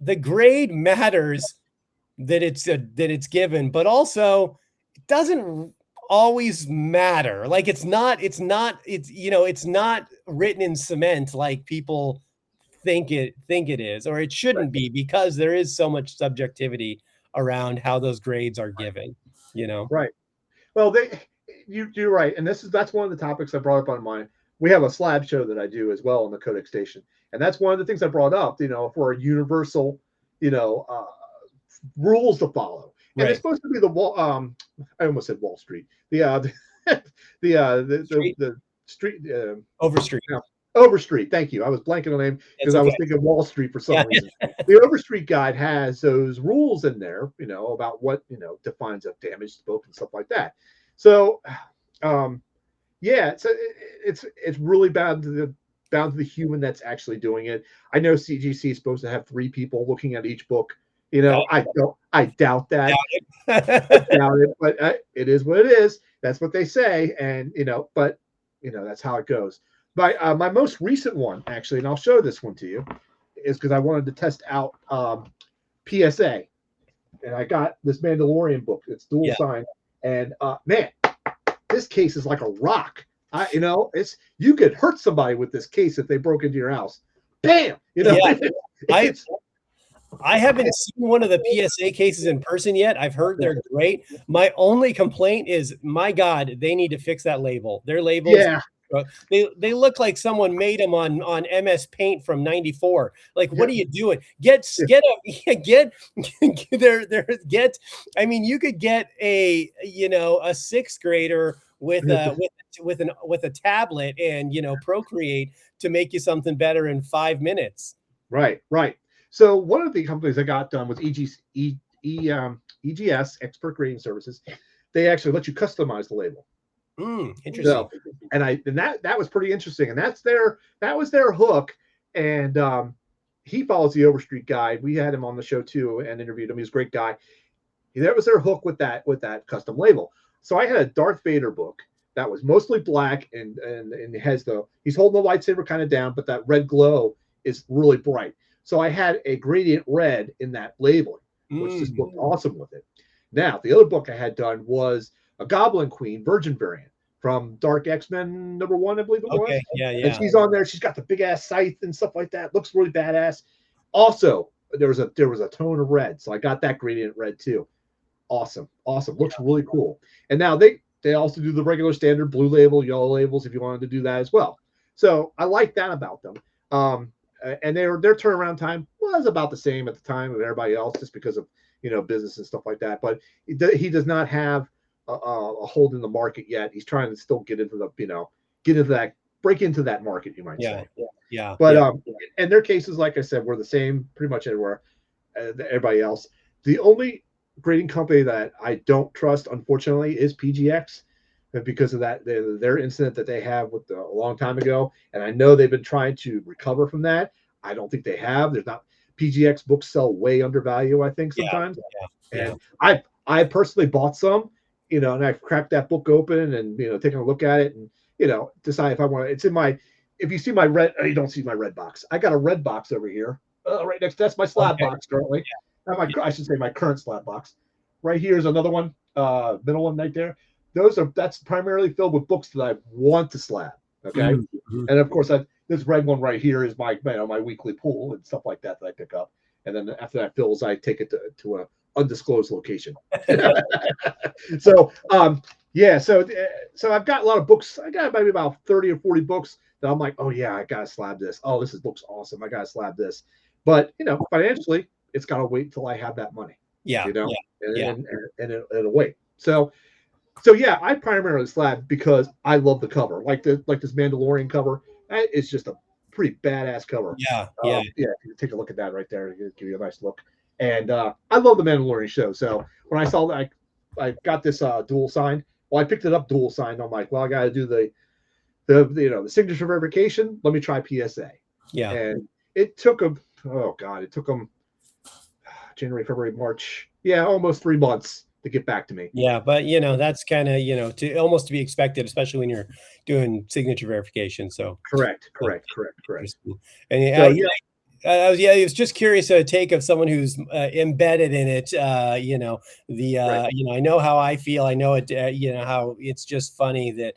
the grade matters, that it's given, but also it doesn't always matter. Like it's not written in cement like people think it is, or it shouldn't be, because there is so much subjectivity around how those grades are given. Right. Well, you're right, and that's one of the topics I brought up on mine. We have a slab show that I do as well on the Codex Station, and that's one of the things I brought up. For a universal, rules to follow, and it's supposed to be the wall. I almost said Wall Street. The street. Overstreet. Overstreet. Thank you. I was blanking on the name because I was thinking Wall Street for some reason. The Overstreet Guide has those rules in there, about what defines a damaged book and stuff like that. So, it's really bound to the human that's actually doing it. I know CGC is supposed to have 3 people looking at each book. I doubt that. I doubt it, but it is what it is. That's what they say, and but that's how it goes. My most recent one, actually, and I'll show this one to you, is because I wanted to test out PSA, and I got this Mandalorian book. It's dual signed, and man, this case is like a rock. You could hurt somebody with this case if they broke into your house. Bam! I haven't seen one of the PSA cases in person yet. I've heard they're great. My only complaint is, my God, they need to fix that label. Their labels, they look like someone made them on MS Paint from '94. Like, what are you doing? I mean, you could get a 6th grader with a tablet and Procreate to make you something better in 5 minutes. Right. So one of the companies I got done was EGS, Expert Grading Services. They actually let you customize the label. Interesting. So, and that was pretty interesting. And that was their hook. And he follows the Overstreet Guide. We had him on the show too and interviewed him. He's a great guy. That was their hook with that custom label. So I had a Darth Vader book that was mostly black and he's holding the lightsaber kind of down, but that red glow is really bright. So I had a gradient red in that labeling, which just looked awesome with it. Now, the other book I had done was a Goblin Queen Virgin variant from Dark X-Men #1, I believe it was. Yeah. And she's on there. She's got the big ass scythe and stuff like that. Looks really badass. Also, there was a tone of red, so I got that gradient red too. Awesome. Looks really cool. And now they also do the regular standard blue label, yellow labels if you wanted to do that as well. So I like that about them. and their turnaround time was about the same at the time of everybody else, just because of business and stuff like that. But he does not have a hold in the market yet. He's trying to still get into that break into that market, you might say. Yeah. But and their cases, like I said, were the same pretty much everywhere. Everybody else. The only grading company that I don't trust, unfortunately, is PGX, because of that their incident that they have with a long time ago. And I know they've been trying to recover from that. I don't think they have. There's not PGX books sell way under value, I think, sometimes. And I personally bought some, and I've cracked that book open and taken a look at it and decide if I want. It's in my. If you see my red, you don't see my red box. I got a red box over here, right next. That's my slab box currently. I should say my current slab box. Right here is another one, middle one right there. That's primarily filled with books that I want to slab. Okay, and of course this red one right here is my my weekly pool and stuff like that I pick up, and then after that fills, I take it to a undisclosed location. So so I've got a lot of books. I got maybe about 30 or 40 books that I'm like, oh yeah, I gotta slab this. Oh, looks awesome. I gotta slab this. But financially, it's gotta wait until I have that money. And it'll wait. So yeah, I primarily slab because I love the cover. Like this Mandalorian cover. It's just a pretty badass cover. Take a look at that right there. It'll give you a nice look. And I love the Mandalorian show. So when I saw that I got this dual signed. Well, I picked it up dual signed. I'm like, well, I got to do the signature verification. Let me try PSA. Yeah. And it took them. It took them January, February, March. Yeah, almost 3 months to get back to me. Yeah, but that's kind of to be expected, especially when you're doing signature verification. So correct. And I was just curious a take of someone who's embedded in it. I know how I feel. I know it. How it's just funny that,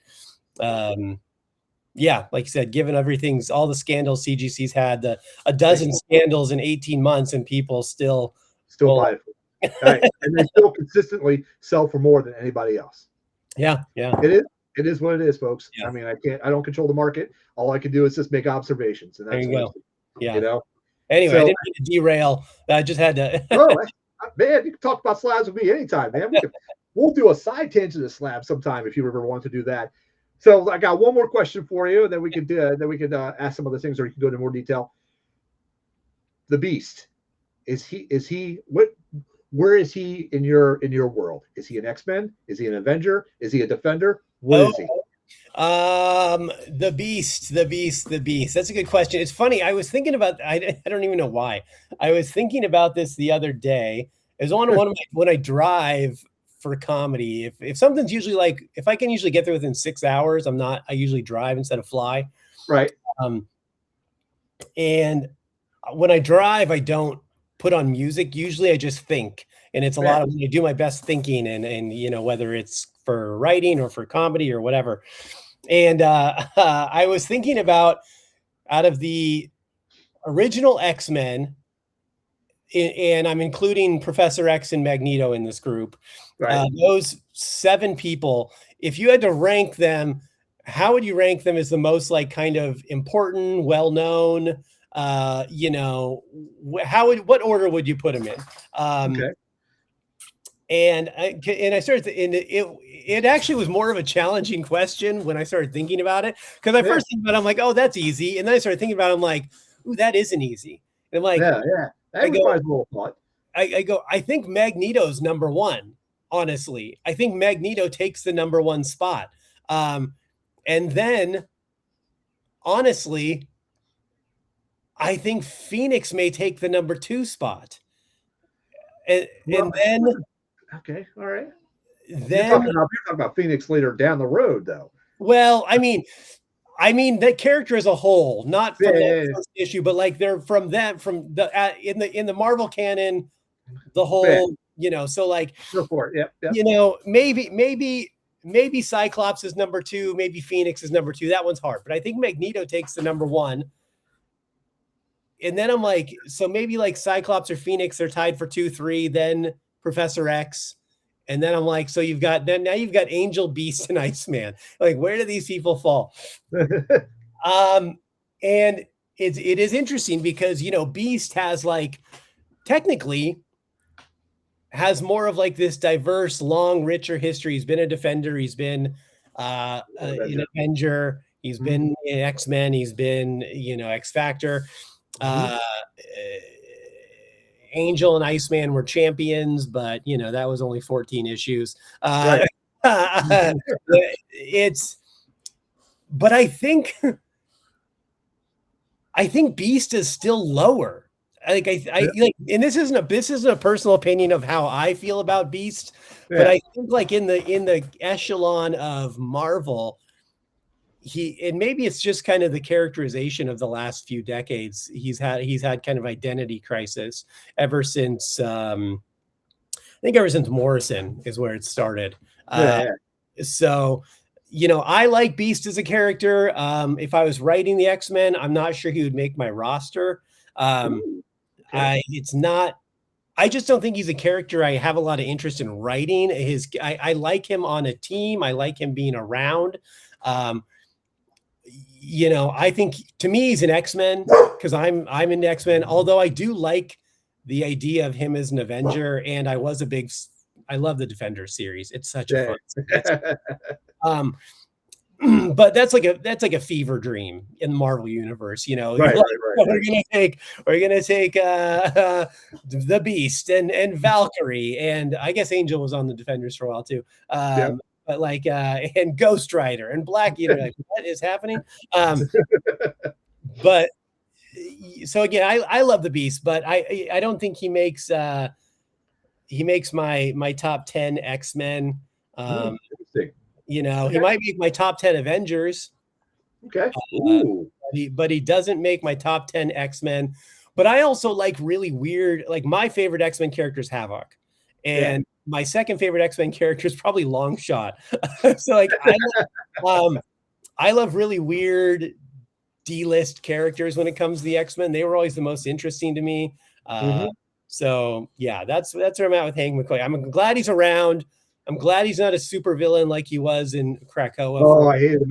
like you said, given all the scandals CGC's had, a dozen scandals in 18 months, and people still buy it. Right. And they still consistently sell for more than anybody else. Yeah. It is what it is, folks. Yeah. I mean, I don't control the market. All I can do is just make observations, and that's there you go. Yeah. Anyway, I didn't mean to derail. I just had to. Man, you can talk about slabs with me anytime, man. We'll do a side tangent of slabs sometime if you ever want to do that. So I got one more question for you, and then we could ask some other things, or you can go into more detail. The Beast, where is he in your world? Is he an X-Men? Is he an Avenger? Is he a Defender? What is he? The Beast. That's a good question. It's funny. I was thinking about, I don't even know why. I was thinking about this the other day. It was on one of my, when I drive for comedy, if something's usually like, if I can usually get there within 6 hours, I usually drive instead of fly. Right. And when I drive, I don't put on music. Usually I just think, and it's a lot of, I do my best thinking and whether it's for writing or for comedy or whatever. And I was thinking about, out of the original X-Men, and I'm including Professor X and Magneto in this group, right. Those 7 people, if you had to rank them, how would you rank them as the most like kind of important, well-known, what order would you put them in? Okay. And I started, and it actually was more of a challenging question when I started thinking about it. Because I first think about it, I'm like, oh, that's easy. And then I started thinking about it, I'm like, ooh, that isn't easy. And I'm like, I go, I think Magneto's number 1, honestly. I think Magneto takes the number 1 spot. And then, honestly, I think Phoenix may take the number 2 spot. And then... Okay, all right. Then you're talking about Phoenix later down the road, though. Well, I mean that character as a whole, not from that first issue, but like they're from the in the Marvel canon, the whole so like maybe Cyclops is number 2, maybe Phoenix is number 2. That one's hard, but I think Magneto takes the number 1. And then I'm like, so maybe like Cyclops or Phoenix are tied for 2, 3, then Professor X. And then I'm like, so now you've got Angel, Beast, and Iceman. Like, where do these people fall? And it is interesting because, you know, Beast has like technically has more of like this diverse, long, richer history. He's been a Defender. He's been an Avenger. He's been in X-Men. He's been, you know, X Factor. Uh, Angel and Iceman were champions, but you know that was only 14 issues. Right. It's, but I think Beast is still lower. Like I like, and this isn't a personal opinion of how I feel about Beast, but I think like in the echelon of Marvel, and maybe it's just kind of the characterization of the last few decades. He's had kind of identity crisis ever since I think ever since Morrison is where it started. So, you know, I like Beast as a character. If I was writing the X-Men, I'm not sure he would make my roster. It's not. I just don't think he's a character I have a lot of interest in writing. I like him on a team. I like him being around. You know, I think to me he's an X-Men because I'm into X-Men. Although I do like the idea of him as an Avenger, and I love the Defender series. It's such a fun. But that's like a fever dream in the Marvel universe, you know. We're gonna take the Beast and Valkyrie, and I guess Angel was on the Defenders for a while too. But like and Ghost Rider and Black, you know, like what is happening? But so again, I love the Beast, but I don't think he makes my top 10 X-Men. You know, he might make my top 10 Avengers. But he doesn't make my top 10 X-Men. But I also like really weird, like my favorite X-Men character is Havoc. And my second favorite X-Men character is probably Longshot. So like I love really weird D-list characters when it comes to the X-Men. They were always the most interesting to me. So yeah, that's where I'm at with Hank McCoy. I'm glad he's around. I'm glad he's not a super villain like he was in Krakoa. Oh, I hate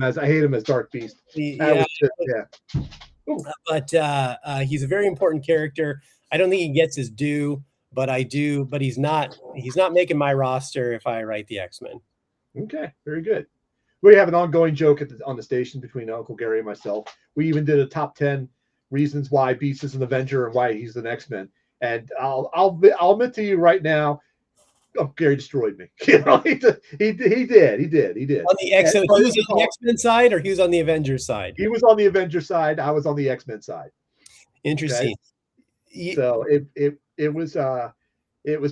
him as Dark Beast. But he's a very important character. I don't think he gets his due, but he's not making my roster if I write the X-Men. Okay, very good. We have an ongoing joke on the station between Uncle Gary and myself. We even did a top 10 reasons why Beast is an Avenger and why he's an X-Men. And I'll admit to you right now, Gary destroyed me. You know, he did. On the X-Men, he was on the X-Men side, or he was on the Avengers side? He was on the Avengers side. I was on the X-Men side. Interesting. Okay? So it was a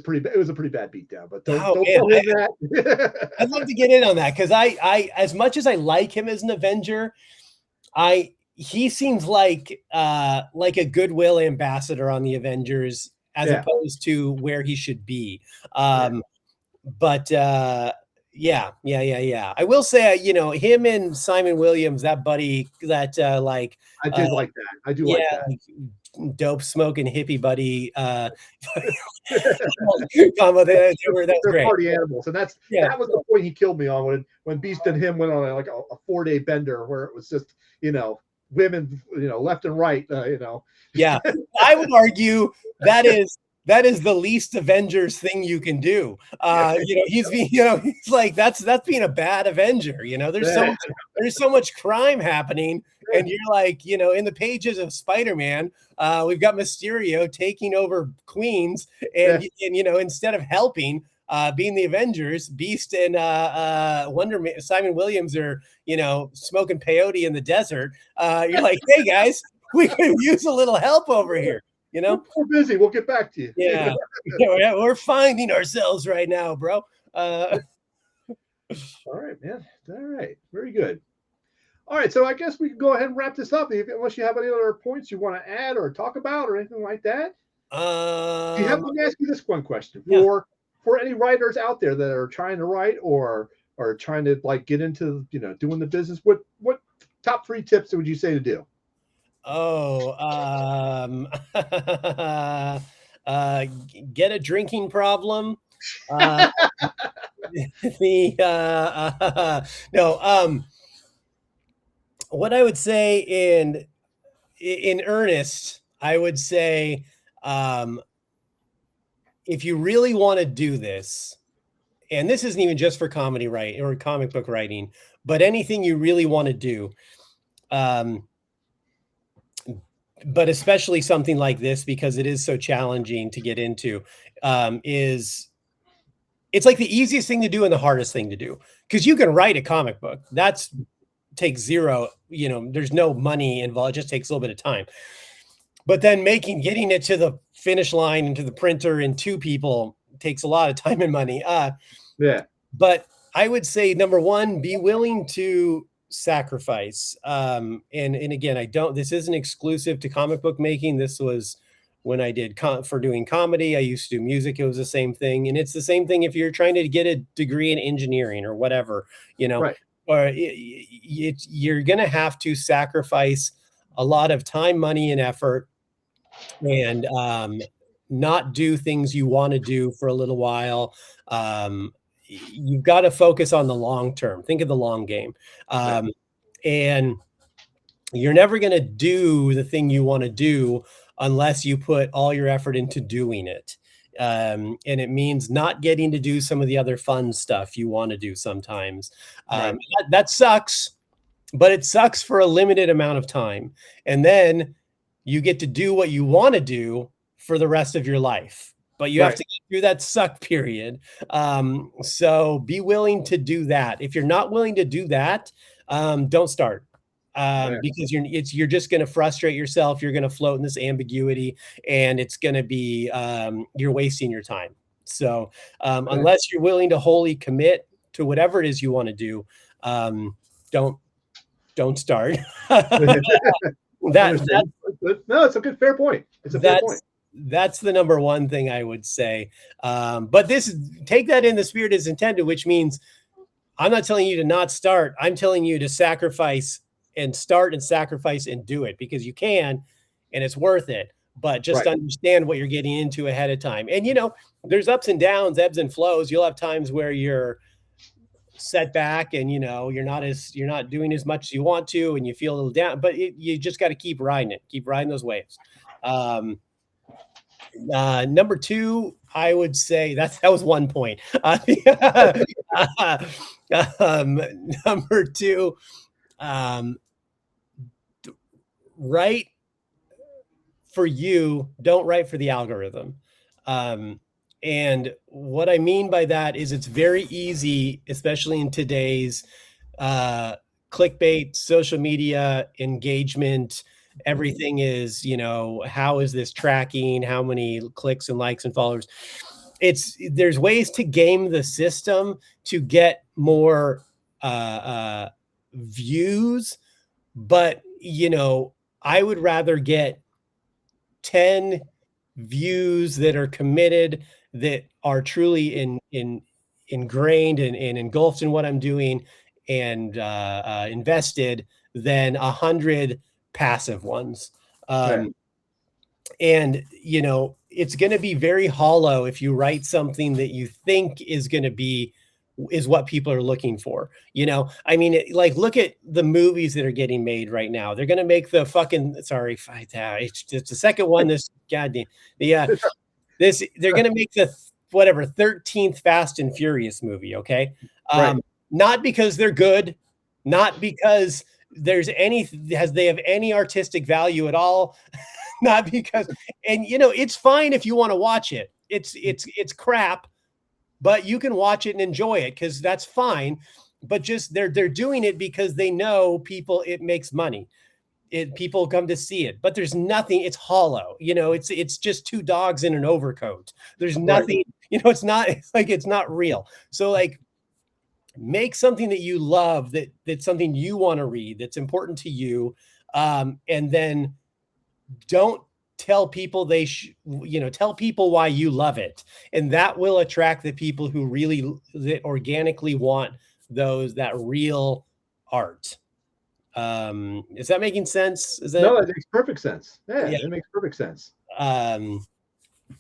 pretty bad beatdown. But don't tell me that. I'd love to get in on that because I as much as I like him as an Avenger, he seems like a goodwill ambassador on the Avengers as opposed to where he should be. But yeah. I will say, you know, him and Simon Williams, that buddy, that like I did like that. I do like that. Like, dope smoking hippie buddy combo. That was great. Party animals, and that was the point he killed me on when Beast and him went on like a 4-day bender where it was just, you know, women, you know, left and right, you know. Yeah, I would argue that is the least Avengers thing you can do. You know, he's like that's being a bad Avenger. You know, there's so much crime happening, and you're like, you know, in the pages of Spider-Man, we've got Mysterio taking over Queens, and you know, instead of helping, being the Avengers, Beast and Wonder Man, Simon Williams are, you know, smoking peyote in the desert. You're like, hey guys, we could use a little help over here. You know, we're busy. We'll get back to you. Yeah, we're finding ourselves right now, bro. All right, man. All right, very good. All right, so I guess we can go ahead and wrap this up. Unless you have any other points you want to add or talk about or anything like that. Let me ask you this one question for any writers out there that are trying to write or trying to like get into, you know, doing the business. What top 3 tips would you say to do? Get a drinking problem. What I would say in earnest, I would say, if you really want to do this, and this isn't even just for comedy writing or comic book writing, but anything you really want to do, but especially something like this, because it is so challenging to get into, is it's like the easiest thing to do and the hardest thing to do, because you can write a comic book. That's takes zero, there's no money involved. It just takes a little bit of time. But then getting it to the finish line and to the printer and to people takes a lot of time and money. Yeah. But I would say, number one, be willing to sacrifice. And again, this isn't exclusive to comic book making. This was when I did for doing comedy. I used to do music. It was the same thing. And it's the same thing if you're trying to get a degree in engineering or whatever, Right. or you're going to have to sacrifice a lot of time, money, and effort, and not do things you want to do for a little while. You've got to focus on the long term. Think of the long game. And you're never going to do the thing you want to do unless you put all your effort into doing it. And it means not getting to do some of the other fun stuff you want to do sometimes. Right. That sucks, but it sucks for a limited amount of time. And then you get to do what you want to do for the rest of your life, but you have to get through that suck period. So be willing to do that. If you're not willing to do that, don't start. Because you're just going to frustrate yourself. You're going to float in this ambiguity, and it's going to be, you're wasting your time. So unless you're willing to wholly commit to whatever it is you want to do, don't start. No, it's a good, fair point. It's a fair point. That's the number one thing I would say. But take that in the spirit is intended, which means I'm not telling you to not start. I'm telling you to sacrifice and start and sacrifice and do it, because you can, and it's worth it. But just understand what you're getting into ahead of time. And, there's ups and downs, ebbs and flows. You'll have times where you're set back and, you're not doing as much as you want to, and you feel a little down, but you just got to keep riding those waves. Number two, I would say that was 1 point. Number two, write for you, don't write for the algorithm. And what I mean by that is it's very easy, especially in today's clickbait, social media engagement. Everything is, how is this tracking? How many clicks and likes and followers? There's ways to game the system to get more views, but I would rather get 10 views that are committed, that are truly ingrained and engulfed in what I'm doing and invested, than 100 passive ones. And it's going to be very hollow if you write something that you think is what people are looking for. Look at the movies that are getting made right now. They're going to make the it's the second one. They're going to make the 13th Fast and Furious movie. Okay. Not because they're good, not because they have any artistic value at all. Not because, and it's fine if you want to watch it. It's crap, but you can watch it and enjoy it, because that's fine. But just they're doing it because they know it makes money. People come to see it, but there's nothing. It's hollow. It's just two dogs in an overcoat. There's nothing. It's not real. So make something that you love, that's something you want to read, that's important to you, and then don't tell people tell people why you love it, and that will attract the people who that organically want that real art. Is that making sense? No, it makes perfect sense. Yeah, it makes perfect sense.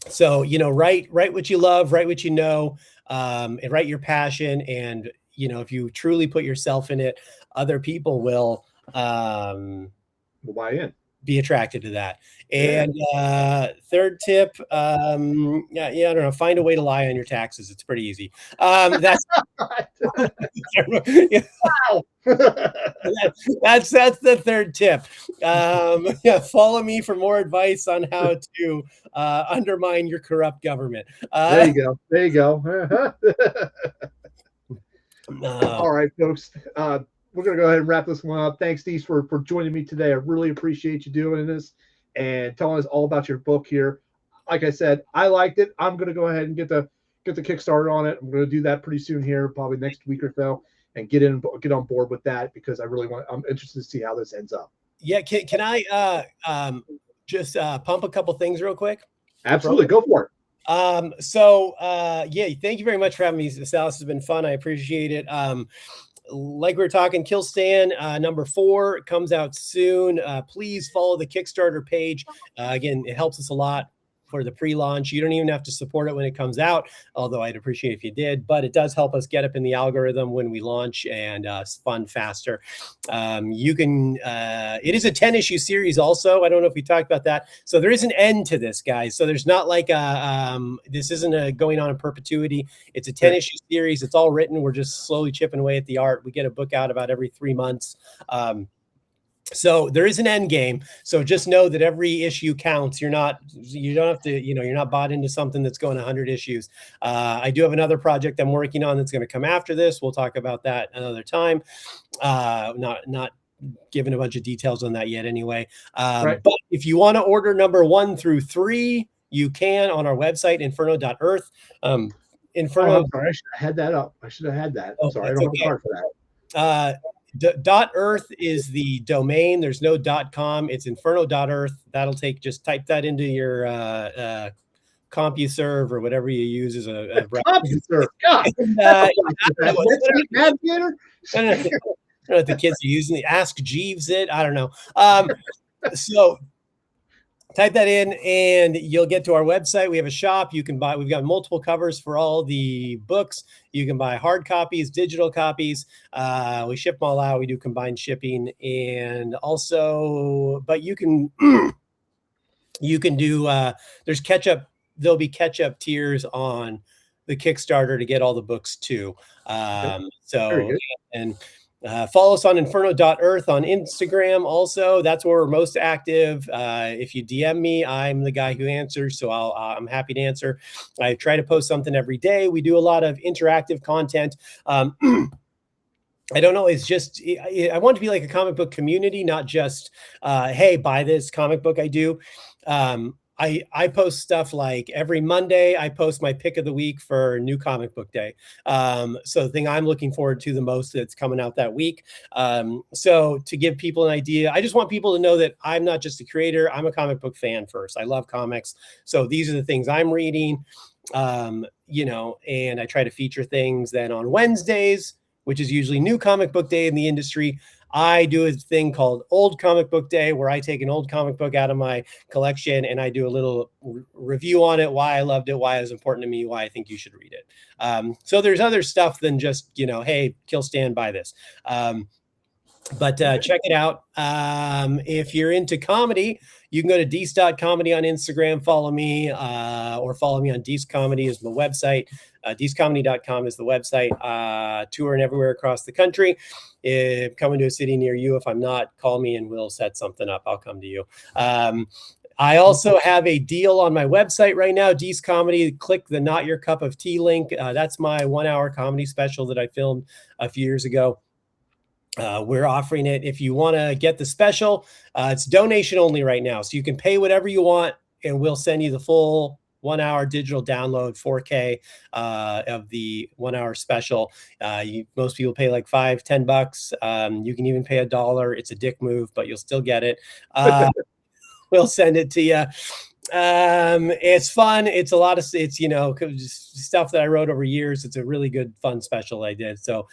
So write what you love, write what and write your passion, and if you truly put yourself in it, other people will buy in. be attracted to that. And third tip, I don't know, find a way to lie on your taxes. It's pretty easy. That's Wow. that's the third tip. Follow me for more advice on how to undermine your corrupt government. There you go. There you go. All right, folks. We're going to go ahead and wrap this one up. Thanks, Deece, for joining me today. I really appreciate you doing this and telling us all about your book here. Like I said, I liked it. I'm going to go ahead and get the Kickstarter on it. I'm going to do that pretty soon here, probably next week or so, and get on board with that because I'm interested to see how this ends up. Yeah, can I just pump a couple things real quick? Absolutely, go for it. Thank you very much for having me, Sal. This has been fun. I appreciate it. Like we were talking, Kill Stan number 4 comes out soon. Please follow the Kickstarter page. Again, it helps us a lot for the pre-launch. You don't even have to support it when it comes out, although I'd appreciate if you did, but it does help us get up in the algorithm when we launch and fund faster. It is a 10-issue series also. I don't know if we talked about that. So there is an end to this, guys. So there's not like this isn't going on in perpetuity. It's a 10-issue series. It's all written. We're just slowly chipping away at the art. We get a book out about every 3 months. So there is an end game. So just know that every issue counts. You don't have to, you're not bought into something that's going 100 issues. I do have another project I'm working on that's going to come after this. We'll talk about that another time. Not giving a bunch of details on that yet anyway. But if you want to order number 1 through 3, you can on our website, inferno.earth. Inferno. I'm sorry, I should have had that up. I should have had that. I'm sorry, I don't have a card for that. .earth is the domain. There's no .com. It's inferno.earth. That'll just type that into your CompuServe or whatever you use as a CompuServe. God. Navigator. I don't know what the kids are using. Ask Jeeves it. I don't know. So type that in and you'll get to our website. We have a shop. You can buy, we've got multiple covers for all the books. You can buy hard copies, digital copies. We ship them all out. We do combined shipping. And also, but you can, you can do, there's catch-up. There'll be catch-up tiers on the Kickstarter to get all the books too. Follow us on inferno.earth on Instagram also. That's where we're most active. If you DM me, I'm the guy who answers, so I'm happy to answer. I try to post something every day. We do a lot of interactive content. I don't know. It's just, I want to be like a comic book community, not just, hey, buy this comic book. I do. I post stuff like every Monday. I post my pick of the week for New Comic Book Day. So the thing I'm looking forward to the most that's coming out that week. So to give people an idea, I just want people to know that I'm not just a creator. I'm a comic book fan first. I love comics. So these are the things I'm reading, and I try to feature things. Then on Wednesdays, which is usually New Comic Book Day in the industry, I do a thing called Old Comic Book Day, where I take an old comic book out of my collection and I do a little review on it, why I loved it, why it was important to me, why I think you should read it. So there's other stuff than just, hey, Kill Stan, buy this. But check it out. If you're into comedy, you can go to Deece.comedy on Instagram, follow me, or follow me on Deece Comedy is my website. DeeceComedy.com is the website. Touring everywhere across the country. If coming to a city near you, if I'm not, call me and we'll set something up. I'll come to you. I also have a deal on my website right now, Deece Comedy. Click the Not Your Cup of Tea link. That's my 1-hour comedy special that I filmed a few years ago. We're offering it. If you want to get the special, it's donation only right now. So you can pay whatever you want and we'll send you the full 1-hour digital download, 4K of the 1-hour special. Most people pay like $5-10. You can even pay $1. It's a dick move, but you'll still get it. We'll send it to you. It's fun. It's a lot of, just stuff that I wrote over years. It's a really good, fun special I did. So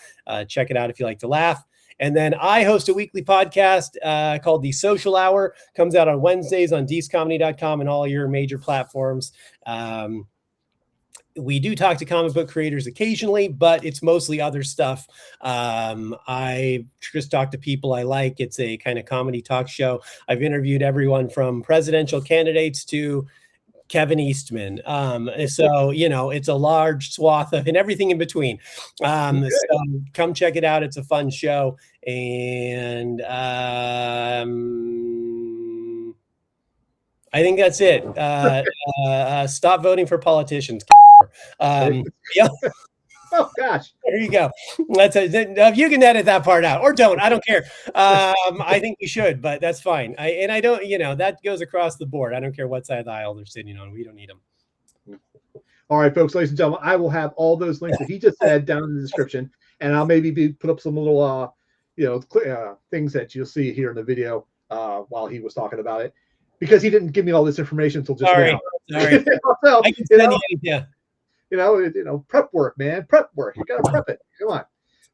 check it out if you like to laugh. And then I host a weekly podcast called The Social Hour. Comes out on Wednesdays on DeeceComedy.com and all your major platforms. we do talk to comic book creators occasionally, but it's mostly other stuff. I just talk to people I like. It's a kind of comedy talk show. I've interviewed everyone from presidential candidates to Kevin Eastman. So, you know, it's a large swath of and everything in between. So come check it out. It's a fun show. And I think that's it. Stop voting for politicians. Yeah. Oh gosh. There you go. You can edit that part out or don't. I don't care. I think you should, but that's fine. I don't, you know, that goes across the board. I don't care what side of the aisle they're sitting on. We don't need them. All right, folks, ladies and gentlemen, I will have all those links that he just said down in the description, and I'll maybe put up some little, things that you'll see here in the video while he was talking about it, because he didn't give me all this information until just now. Sorry. So, I can send prep work, man, prep work. You got to prep it. Come on.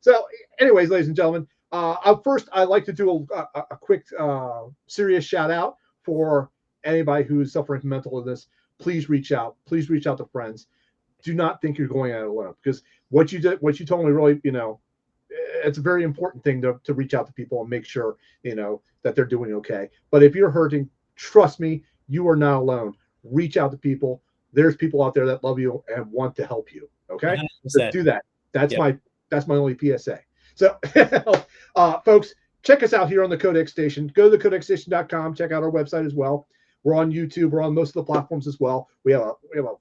So, anyways, ladies and gentlemen, first I'd like to do a quick serious shout out for anybody who's suffering from mental illness. Please reach out. Please reach out to friends. Do not think you're going out alone, because what you told me really, it's a very important thing to reach out to people and make sure, that they're doing okay. But if you're hurting, trust me, you are not alone. Reach out to people. There's people out there that love you and want to help you. Okay. So do that. That's my only PSA. So folks, check us out here on the Codex Station. Go to thecodexstation.com. Check out our website as well. We're on YouTube. We're on most of the platforms as well. We have a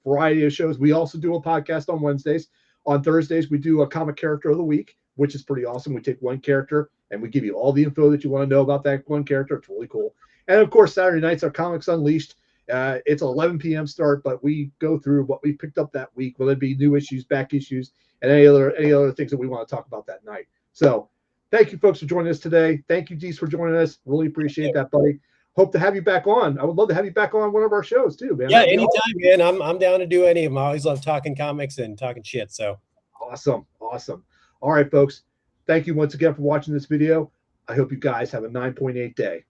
variety of shows. We also do a podcast on Wednesdays. On Thursdays, we do a comic character of the week, which is pretty awesome. We take one character and we give you all the info that you want to know about that one character. It's really cool. And of course, Saturday nights are Comics Unleashed. It's 11 p.m. start, but we go through what we picked up that week, whether it be new issues, back issues, and any other things that we want to talk about that night. So thank you, folks, for joining us today. Thank you, Deece, for joining us. Really appreciate that, buddy. Hope to have you back on. I would love to have you back on one of our shows too, man. Yeah, anytime, man. I'm down to do any of them. I always love talking comics and talking shit. So awesome. All right, folks. Thank you once again for watching this video. I hope you guys have a 9.8 day.